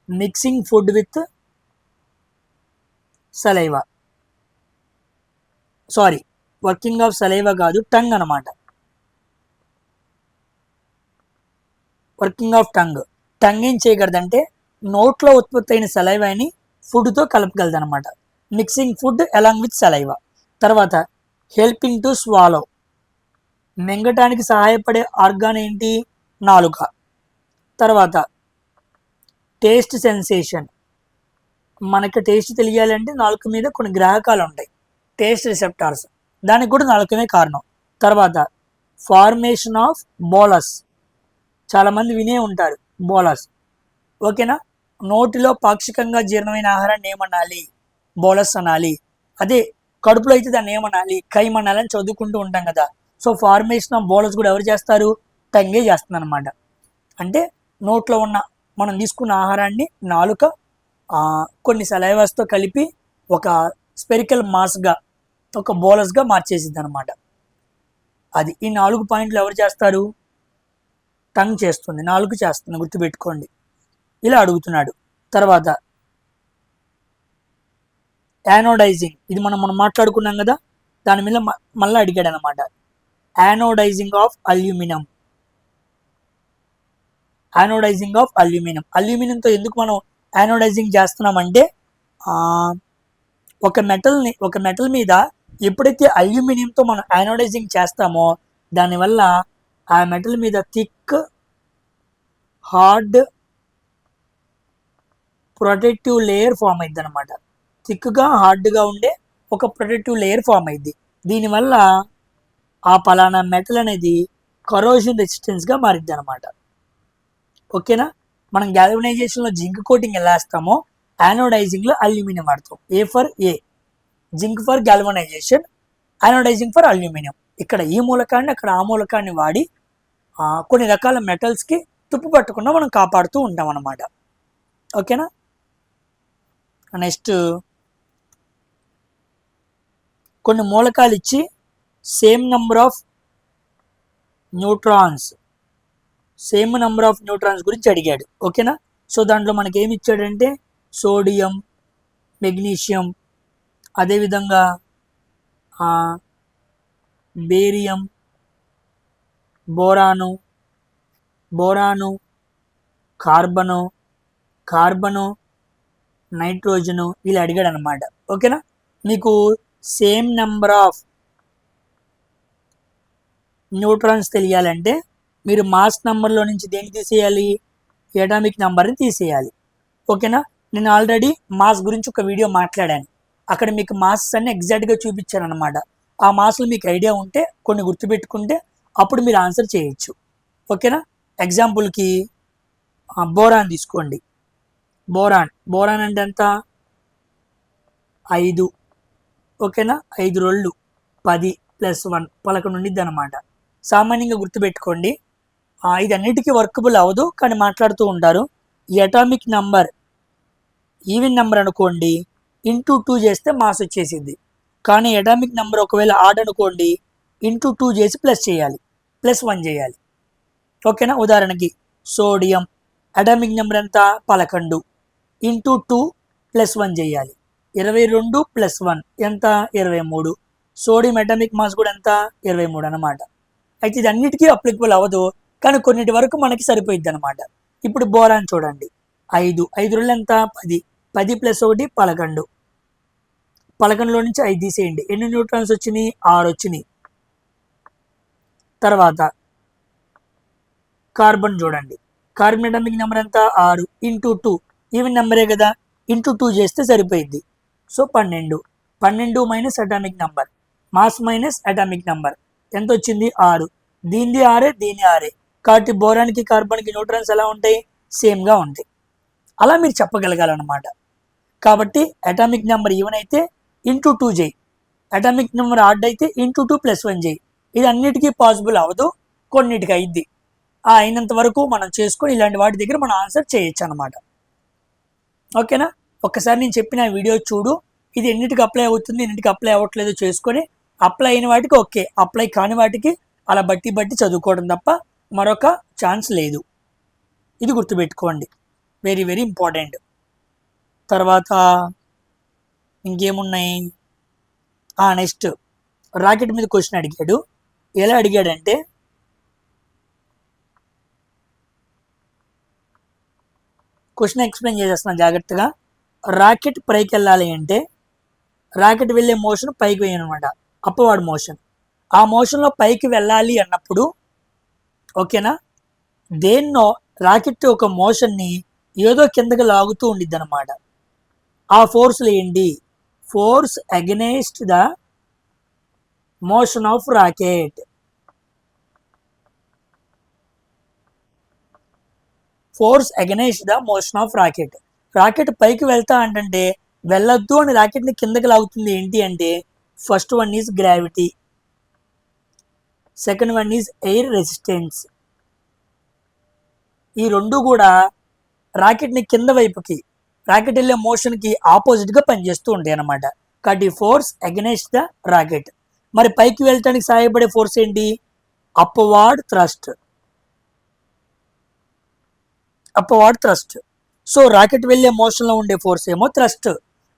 mixing food with saliva, sorry, working of saliva కాదు, టంగ్ అనమాట. Working of tongue. టంగ్ ఏం చేయగలదంటే నోట్లో ఉత్పత్తి అయిన సలైవాని ఫుడ్తో కలపగలదు అనమాట. Mixing food along with saliva. తర్వాత హెల్పింగ్ టు స్వాలో. మింగటానికి సహాయపడే ఆర్గాన్ ఏంటి? నాలుక. తర్వాత టేస్ట్ సెన్సేషన్. మనకి టేస్ట్ తెలియాలంటే నాలుక మీద కొన్ని గ్రాహకాలు ఉంటాయి, టేస్ట్ రిసెప్టార్స్. దానికి కూడా నాలుకనే కారణం. తర్వాత ఫార్మేషన్ ఆఫ్ బోలస్. చాలామంది వినే ఉంటారు బోలస్. ఓకేనా, నోటిలో పాక్షికంగా జీర్ణమైన ఆహారాన్ని ఏమనాలి? బోలస్ అనాలి. అదే కడుపులో అయితే దాన్ని ఏమనాలి? కైమ్ అనాలని చదువుకుంటూ ఉంటాం కదా. సో ఫార్మేషన్ ఆఫ్ బోలస్ కూడా ఎవరు చేస్తారు? టంగే చేస్తుంది అనమాట. అంటే నోట్లో ఉన్న మనం తీసుకున్న ఆహారాన్ని నాలుక కొన్ని సలైవాస్తో కలిపి ఒక స్పెరికల్ మాస్గా, ఒక బోలస్గా మార్చేసిద్ది అనమాట. అది ఈ 4 పాయింట్లు ఎవరు చేస్తారు? టంగ్ చేస్తుంది, నాలుగు చేస్తుంది, గుర్తుపెట్టుకోండి. ఇలా అడుగుతున్నాడు. తర్వాత యానోడైజింగ్. ఇది మనం మాట్లాడుకున్నాం కదా, దాని మీద మళ్ళీ అడిగాడు అనమాట. Anodizing of aluminium. Anodizing of aluminium. అల్యూమినియంతో ఎందుకు మనం యానోడైజింగ్ చేస్తున్నామంటే ఒక మెటల్ మీద ఎప్పుడైతే అల్యూమినియంతో మనం యానోడైజింగ్ చేస్తామో దానివల్ల ఆ మెటల్ మీద thick, hard protective layer form అయింది అనమాట. థిక్గా, హార్డ్గా ఉండే ఒక ప్రొటెక్టివ్ లేయర్ ఫామ్ అయింది. దీనివల్ల ఆ పలానా మెటల్ అనేది కరోజన్ రెసిస్టెన్స్గా మారిద్ది అనమాట. ఓకేనా, మనం గ్యాల్వనైజేషన్లో జింక్ కోటింగ్ ఎలా వేస్తామో యానోడైజింగ్లో అల్యూమినియం వాడతాం. A for a, zinc for గ్యాల్వనైజేషన్, anodising for aluminium. ఇక్కడ ఈ మూలకాన్ని, అక్కడ ఆ మూలకాన్ని వాడి కొన్ని రకాల మెటల్స్కి తుప్పు పట్టకుండా మనం కాపాడుతూ ఉంటాం అన్నమాట. ఓకేనా, నెక్స్ట్ కొన్ని మూలకాలు ఇచ్చి సేమ్ నెంబర్ ఆఫ్ న్యూట్రాన్స్ గురించి అడిగాడు. ఓకేనా, సో దాంట్లో మనకి ఏమి ఇచ్చాడంటే సోడియం, మెగ్నీషియం, అదేవిధంగా బేరియం, బోరాను, కార్బను, నైట్రోజను ఇలా అడిగాడు అనమాట. ఓకేనా, మీకు సేమ్ నెంబర్ ఆఫ్ న్యూట్రాన్స్ తెలియాలంటే మీరు మాస్ నెంబర్లో నుంచి దేన్ని తీసేయాలి? ఎటామిక్ నెంబర్ని తీసేయాలి. ఓకేనా, నేను ఆల్రెడీ మాస్ గురించి ఒక వీడియో మాట్లాడాను. అక్కడ మీకు మాస్ అన్ని ఎగ్జాక్ట్గా చూపించాను అనమాట. ఆ మాస్లు మీకు ఐడియా ఉంటే, కొన్ని గుర్తుపెట్టుకుంటే అప్పుడు మీరు ఆన్సర్ చేయొచ్చు. ఓకేనా, ఎగ్జాంపుల్కి బోరాన్ తీసుకోండి. బోరాన్ అంటే ఎంత? 5. ఓకేనా, 5 రోళ్ళు 10 + 1 11 ఉండిద్ది అనమాట. సామాన్యంగా గుర్తుపెట్టుకోండి, ఇది అన్నిటికీ వర్కబుల్ అవ్వదు, కానీ మాట్లాడుతూ ఉంటారు. ఎటామిక్ నెంబర్ ఈవెన్ నెంబర్ అనుకోండి, ఇంటూ 2 చేస్తే మాస్ వచ్చేసింది. కానీ ఎటామిక్ నెంబర్ ఒకవేళ ఆడ్ అనుకోండి, ఇంటూ 2 చేసి ప్లస్ చేయాలి, +1 చేయాలి. ఓకేనా, ఉదాహరణకి సోడియం అటామిక్ నెంబర్ ఎంత? 11, ఇంటూ 2 +1 చేయాలి. 22 + 1 ఎంత? 23. సోడియం అటామిక్ మాస్ కూడా ఎంత? 23 అనమాట. అయితే ఇది అన్నిటికీ అప్లికబుల్ అవ్వదు, కానీ కొన్నిటి వరకు మనకి సరిపోయిద్ది అనమాట. ఇప్పుడు బోరాన్ చూడండి, 5 రోజులు ఎంత? 10 + 1 11. 11లో నుంచి 5 తీసేయండి, ఎన్ని న్యూట్రాన్స్ వచ్చినాయి? 6 వచ్చినాయి. తర్వాత కార్బన్ చూడండి, కార్బన్ అటామిక్ నెంబర్ ఎంత? 6, ఇంటూ 2 ఈవెన్ నెంబరే కదా, ఇంటూ 2 చేస్తే సరిపోయిద్ది. So 12 - atomic number, mass minus atomic number, ఎంత వచ్చింది 6. దీనిది 6, దీని 6. కాబట్టి బోరాన్కి కార్బన్కి న్యూట్రాన్స్ ఎలా ఉంటాయి, సేమ్గా ఉంటాయి. అలా మీరు చెప్పగలగాలన్నమాట. కాబట్టి అటామిక్ నెంబర్ ఈవెన్ అయితే ఇంటూ 2 చేయి, అటామిక్ నెంబర్ ఆడ్ అయితే ఇంటూ 2 + 1 చేయి. ఇది అన్నిటికీ పాసిబుల్ అవ్వదు, కొన్నిటికి అయింది. ఆ అయినంత వరకు మనం చేసుకొని ఇలాంటి వాటి దగ్గర మనం ఆన్సర్ చేయొచ్చు అనమాట. ఓకేనా? ఒక్కసారి నేను చెప్పిన వీడియో చూడు, ఇది ఎన్నిటికి అప్లై అవుతుంది, ఎన్నిటికి అప్లై అవ్వట్లేదు చేసుకొని అప్లై అయిన వాటికి ఓకే, అప్లై కాని వాటికి అలా బట్టి చదువుకోవడం తప్ప మరొక ఛాన్స్ లేదు. ఇది గుర్తుపెట్టుకోండి, వెరీ వెరీ ఇంపార్టెంట్. తర్వాత ఇంకేమున్నాయి, నెక్స్ట్ రాకెట్ మీద క్వశ్చన్ అడిగాడు. ఎలా అడిగాడంటే, క్వశ్చన్ ఎక్స్ప్లెయిన్ చేసేస్తున్నాను జాగ్రత్తగా. రాకెట్ పైకి వెళ్ళాలి అంటే రాకెట్ వెళ్ళే మోషన్ పైకి వేయనమాట, అప్వర్డ్ మోషన్. ఆ మోషన్లో పైకి వెళ్ళాలి అన్నప్పుడు ఓకేనా, దేన్నో రాకెట్ ఒక మోషన్ని ఏదో కిందకి లాగుతూ ఉండిద్ది అనమాట. ఆ ఫోర్స్లు ఏంటి, force against the motion of rocket. Force against the motion of rocket. Rocket పైకి వెళ్తా అంటే వెళ్ళొద్దు అని రాకెట్ని కిందకి లాగుతుంది ఏంటి అంటే, first one is gravity, second one is air resistance. ఈ రెండు కూడా రాకెట్ని కింద వైపుకి, రాకెట్ వెళ్ళే మోషన్కి ఆపోజిట్గా పనిచేస్తూ ఉంటాయి అన్నమాట. కాబట్టి ఫోర్స్ అగెనెస్ట్ ద రాకెట్. మరి పైకి వెళ్ళటానికి సహాయపడే ఫోర్స్ ఏంటి, upward thrust. Upward thrust. So rocket వెళ్ళే మోషన్లో ఉండే ఫోర్స్ ఏమో థ్రస్ట్,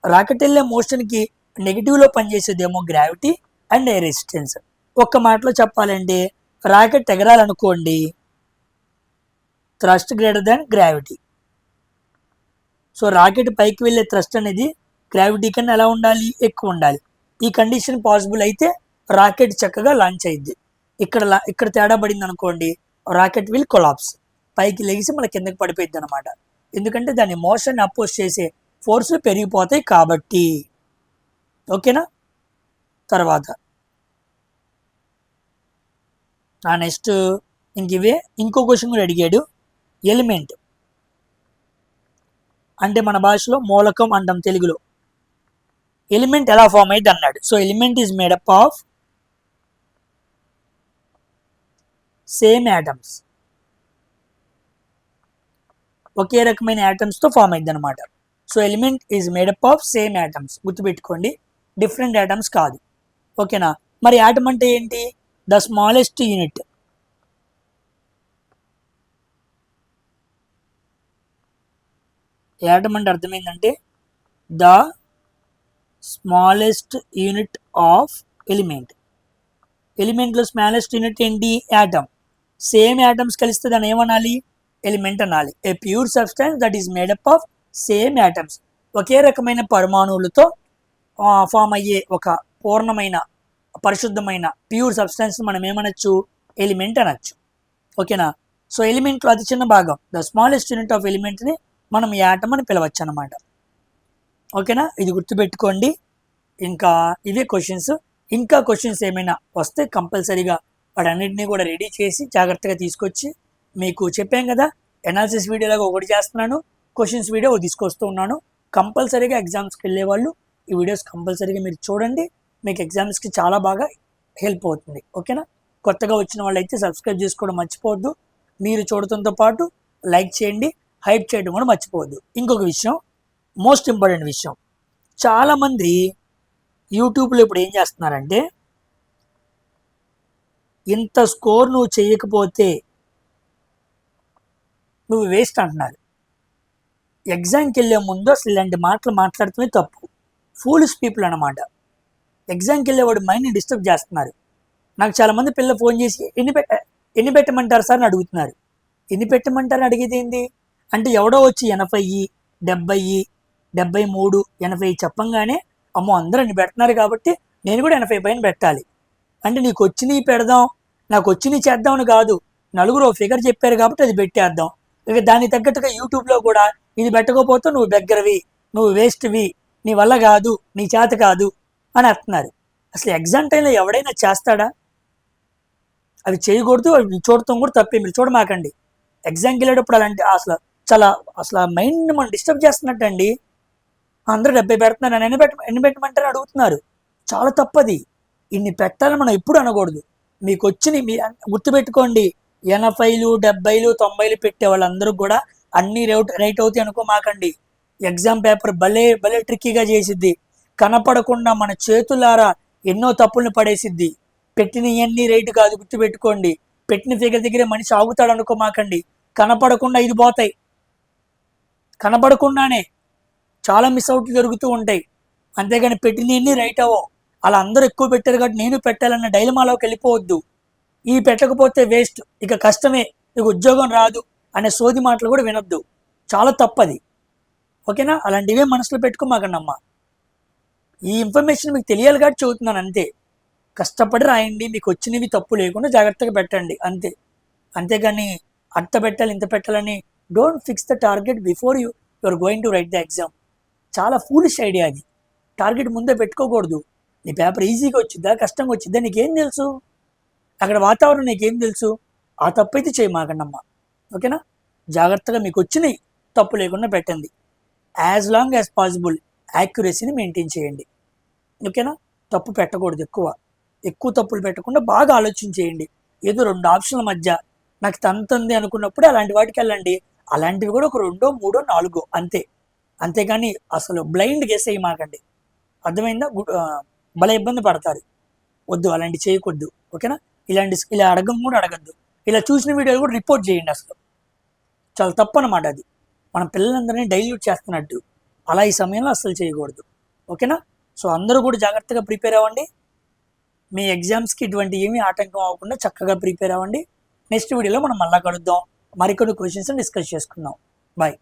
రాకెట్ వెళ్ళే మోషన్కి నెగిటివ్లో పనిచేసేదేమో గ్రావిటీ అండ్ ఎయిర్ రెసిస్టెన్స్. ఒక్క మాటలో చెప్పాలంటే రాకెట్ ఎగరాలనుకోండి, thrust greater than gravity. So rocket పైకి వెళ్ళే థ్రస్ట్ అనేది గ్రావిటీ కన్నా ఎలా ఉండాలి, ఎక్కువ ఉండాలి. ఈ కండిషన్ పాసిబుల్ అయితే రాకెట్ చక్కగా లాంచ్ అయ్యిద్ది. ఇక్కడ తేడా పడింది అనుకోండి, రాకెట్ విల్ కొలాప్స్, పైకి లెగిసి మన కిందకి పడిపోయిద్ది అనమాట. ఎందుకంటే దాని మోషన్ అపోజ్ చేసే ఫోర్స్లు పెరిగిపోతాయి కాబట్టి. ఓకేనా? తర్వాత నెక్స్ట్ ఇంకో క్వశ్చన్ కూడా అడిగాడు. ఎలిమెంట్ అంటే మన భాషలో మూలకం అంటాం తెలుగులో. ఎలిమెంట్ ఎలా ఫామ్ అయ్యింది అన్నాడు. So element is made up of same atoms, ఒకే రకమైన యాటమ్స్తో ఫామ్ అయింది అనమాట. So element is made up of same atoms, గుర్తుపెట్టుకోండి, డిఫరెంట్ యాటమ్స్ కాదు. ఓకేనా? మరి యాటమ్ అంటే ఏంటి, ద స్మాలెస్ట్ యూనిట్. యాటమ్ అంటే అర్థమైందంటే the smallest unit of element. ఎలిమెంట్లో స్మాలెస్ట్ యూనిట్ ఏంటి, యాటమ్. సేమ్ యాటమ్స్ కలిస్తే దాన్ని ఏమనాలి, ఎలిమెంట్ అనాలి. A pure substance that is made up of same atoms, ఒకే రకమైన పరమాణువులతో ఫామ్ అయ్యే ఒక పూర్ణమైన పరిశుద్ధమైన ప్యూర్ సబ్స్టెన్స్ మనం ఏమనొచ్చు, ఎలిమెంట్ అనొచ్చు. ఓకేనా? సో ఎలిమెంట్లో అతి చిన్న భాగం, ద స్మాలెస్ట్ యూనిట్ ఆఫ్ ఎలిమెంట్ని మనం యాటమ్ అని పిలవచ్చు అనమాట. ఓకేనా? ఇది గుర్తుపెట్టుకోండి. ఇంకా ఇవే క్వశ్చన్స్. ఇంకా క్వశ్చన్స్ ఏమైనా వస్తే కంపల్సరీగా వాటన్నిటినీ కూడా రెడీ చేసి జాగ్రత్తగా తీసుకొచ్చి మీకు చెప్పాం కదా, ఎనాలిసిస్ వీడియోలాగా ఒకటి చేస్తున్నాను, క్వశ్చన్స్ వీడియో తీసుకొస్తూ ఉన్నాను. కంపల్సరీగా ఎగ్జామ్స్కి వెళ్ళే వాళ్ళు ఈ వీడియోస్ కంపల్సరీగా మీరు చూడండి, మీకు ఎగ్జామ్స్కి చాలా బాగా హెల్ప్ అవుతుంది. ఓకేనా? కొత్తగా వచ్చిన వాళ్ళు అయితే సబ్స్క్రైబ్ చేసుకోవడం మర్చిపోవద్దు. మీరు చూడటంతో పాటు లైక్ చేయండి, హైప్ చేయడం కూడా మర్చిపోవద్దు. ఇంకొక విషయం, మోస్ట్ ఇంపార్టెంట్ విషయం, చాలామంది యూట్యూబ్లో ఇప్పుడు ఏం చేస్తున్నారంటే, ఇంత స్కోర్ నువ్వు చేయకపోతే నువ్వు వేస్ట్ అంటున్నారు. ఎగ్జామ్కి వెళ్ళే ముందు అసలు ఇలాంటి మాటలు మాట్లాడుతూనే తప్పు. ఫూలిష్ పీపుల్ అనమాట. ఎగ్జామ్కి వెళ్ళేవాడు మైండ్ని డిస్టర్బ్ చేస్తున్నారు. నాకు చాలామంది పిల్లలు ఫోన్ చేసి ఎన్ని పెట్టమంటారు సార్ అని అడుగుతున్నారు. ఎన్ని పెట్టమంటారు అడిగేది ఏంటి అంటే, ఎవడో వచ్చి 80, 70, 73, 80 చెప్పంగానే అమ్మో అందరూ అన్ని పెడుతున్నారు కాబట్టి నేను కూడా 80 పైన పెట్టాలి అంటే, నీకు వచ్చినవి పెడదాం, నాకు వచ్చినవి చేద్దామని కాదు, నలుగురు ఫిగర్ చెప్పారు కాబట్టి అది పెట్టేద్దాం. ఇక దానికి తగ్గట్టుగా యూట్యూబ్లో కూడా ఇది పెట్టకపోతే నువ్వు బెగ్గరవి, నువ్వు వేస్ట్వి, నీ వల్ల కాదు, నీ చేత కాదు అని అంటున్నారు. అసలు ఎగ్జామ్ టైంలో ఎవడైనా చేస్తాడా? అవి చేయకూడదు, అవి చూడటం కూడా తప్పే, మీరు చూడమాకండి. ఎగ్జామ్కి వెళ్ళేటప్పుడు అలాంటి చాలా అసలు మైండ్ మనం డిస్టర్బ్ చేస్తున్నట్టు అండి. అందరూ 70 పెడుతున్నారు, నన్ను ఎన్ని పెట్టమంటారు అడుగుతున్నారు. చాలా తప్పది. ఇన్ని పెట్టాలని మనం ఎప్పుడు అనకూడదు. మీకు వచ్చిన మీ గుర్తుపెట్టుకోండి, 80లు 70లు 90లు పెట్టే వాళ్ళందరూ కూడా అన్ని రైట్ అవుతాయి అనుకోమాకండి. ఎగ్జామ్ పేపర్ భలే భలే ట్రిక్కీగా చేసిద్ది. కనపడకుండా మన చేతులారా ఎన్నో తప్పుల్ని పడేసిద్ది. పెట్టినవన్నీ రైట్ కాదు, గుర్తుపెట్టుకోండి. పెట్టిన ఫిగర్ దగ్గరే మనిషి ఆగుతాడు అనుకోమాకండి. కనపడకుండా ఇది పోతాయి, కనపడకుండానే చాలా మిస్ అవుట్లు జరుగుతూ ఉంటాయి. అంతేగాని పెట్టినవన్నీ రైట్ అవ్వవు. అలా అందరూ ఎక్కువ పెట్టారు కాబట్టి నేను పెట్టాలన్న డైలమాలోకి వెళ్ళిపోవద్దు. ఈ పెట్టకపోతే వేస్ట్, ఇక కష్టమే, ఇక ఉద్యోగం రాదు అనే సోది మాటలు కూడా వినొద్దు. చాలా తప్పది. ఓకేనా? అలాంటివే మనసులో పెట్టుకోమాకండమ్మా. ఈ ఇన్ఫర్మేషన్ మీకు తెలియాలి కాబట్టి చదువుతున్నాను అంతే. కష్టపడి రాయండి, మీకు వచ్చినవి తప్పు లేకుండా జాగ్రత్తగా పెట్టండి అంతే. అంతేగాని అంత పెట్టాలి ఇంత పెట్టాలని don't fix the target before you are going to write the exam. చాలా ఫూలిష్ ఐడియా అది. టార్గెట్ ముందే పెట్టుకోకూడదు. నీ పేపర్ ఈజీగా వచ్చిద్దా కష్టంగా వచ్చిద్దా నీకేం తెలుసు? అక్కడ వాతావరణం నీకేం తెలుసు? ఆ తప్పు అయితే చేయమాకండమ్మా. ఓకేనా? జాగ్రత్తగా మీకు వచ్చినాయి తప్పు లేకుండా పెట్టండి. యాజ్ లాంగ్ యాజ్ పాసిబుల్ యాక్యురసీని మెయింటైన్ చేయండి. ఓకేనా? తప్పు పెట్టకూడదు, ఎక్కువ తప్పులు పెట్టకుండా బాగా ఆలోచన చేయండి. ఏదో 2 ఆప్షన్ల మధ్య నాకు తంతుంది అనుకున్నప్పుడే అలాంటి వాటికి వెళ్ళండి. అలాంటివి కూడా ఒక 2, 3, 4 అంతే. అంతేగాని అసలు బ్లైండ్ గెస్ అయ్యమాకండి. అర్థమైందా? భలే ఇబ్బంది పడతారు. వద్దు, అలాంటి చేయకూడదు. ఓకేనా? ఇలా అడగం కూడా అడగద్దు. ఇలా చూసిన వీడియోలు కూడా రిపోర్ట్ చేయండి. అసలు చాలా తప్పు అనమాట అది. మన పిల్లలందరినీ డైల్యూట్ చేస్తున్నట్టు. అలా ఈ సమయంలో అస్సలు చేయకూడదు. ఓకేనా? సో అందరూ కూడా జాగ్రత్తగా ప్రిపేర్ అవ్వండి. మీ ఎగ్జామ్స్కి ఇటువంటి ఏమీ ఆటంకం అవ్వకుండా చక్కగా ప్రిపేర్ అవ్వండి. నెక్స్ట్ వీడియోలో మనం మళ్ళా కలుద్దాం. మరికొన్ని క్వశ్చన్స్ డిస్కస్ చేసుకుందాం. బాయ్.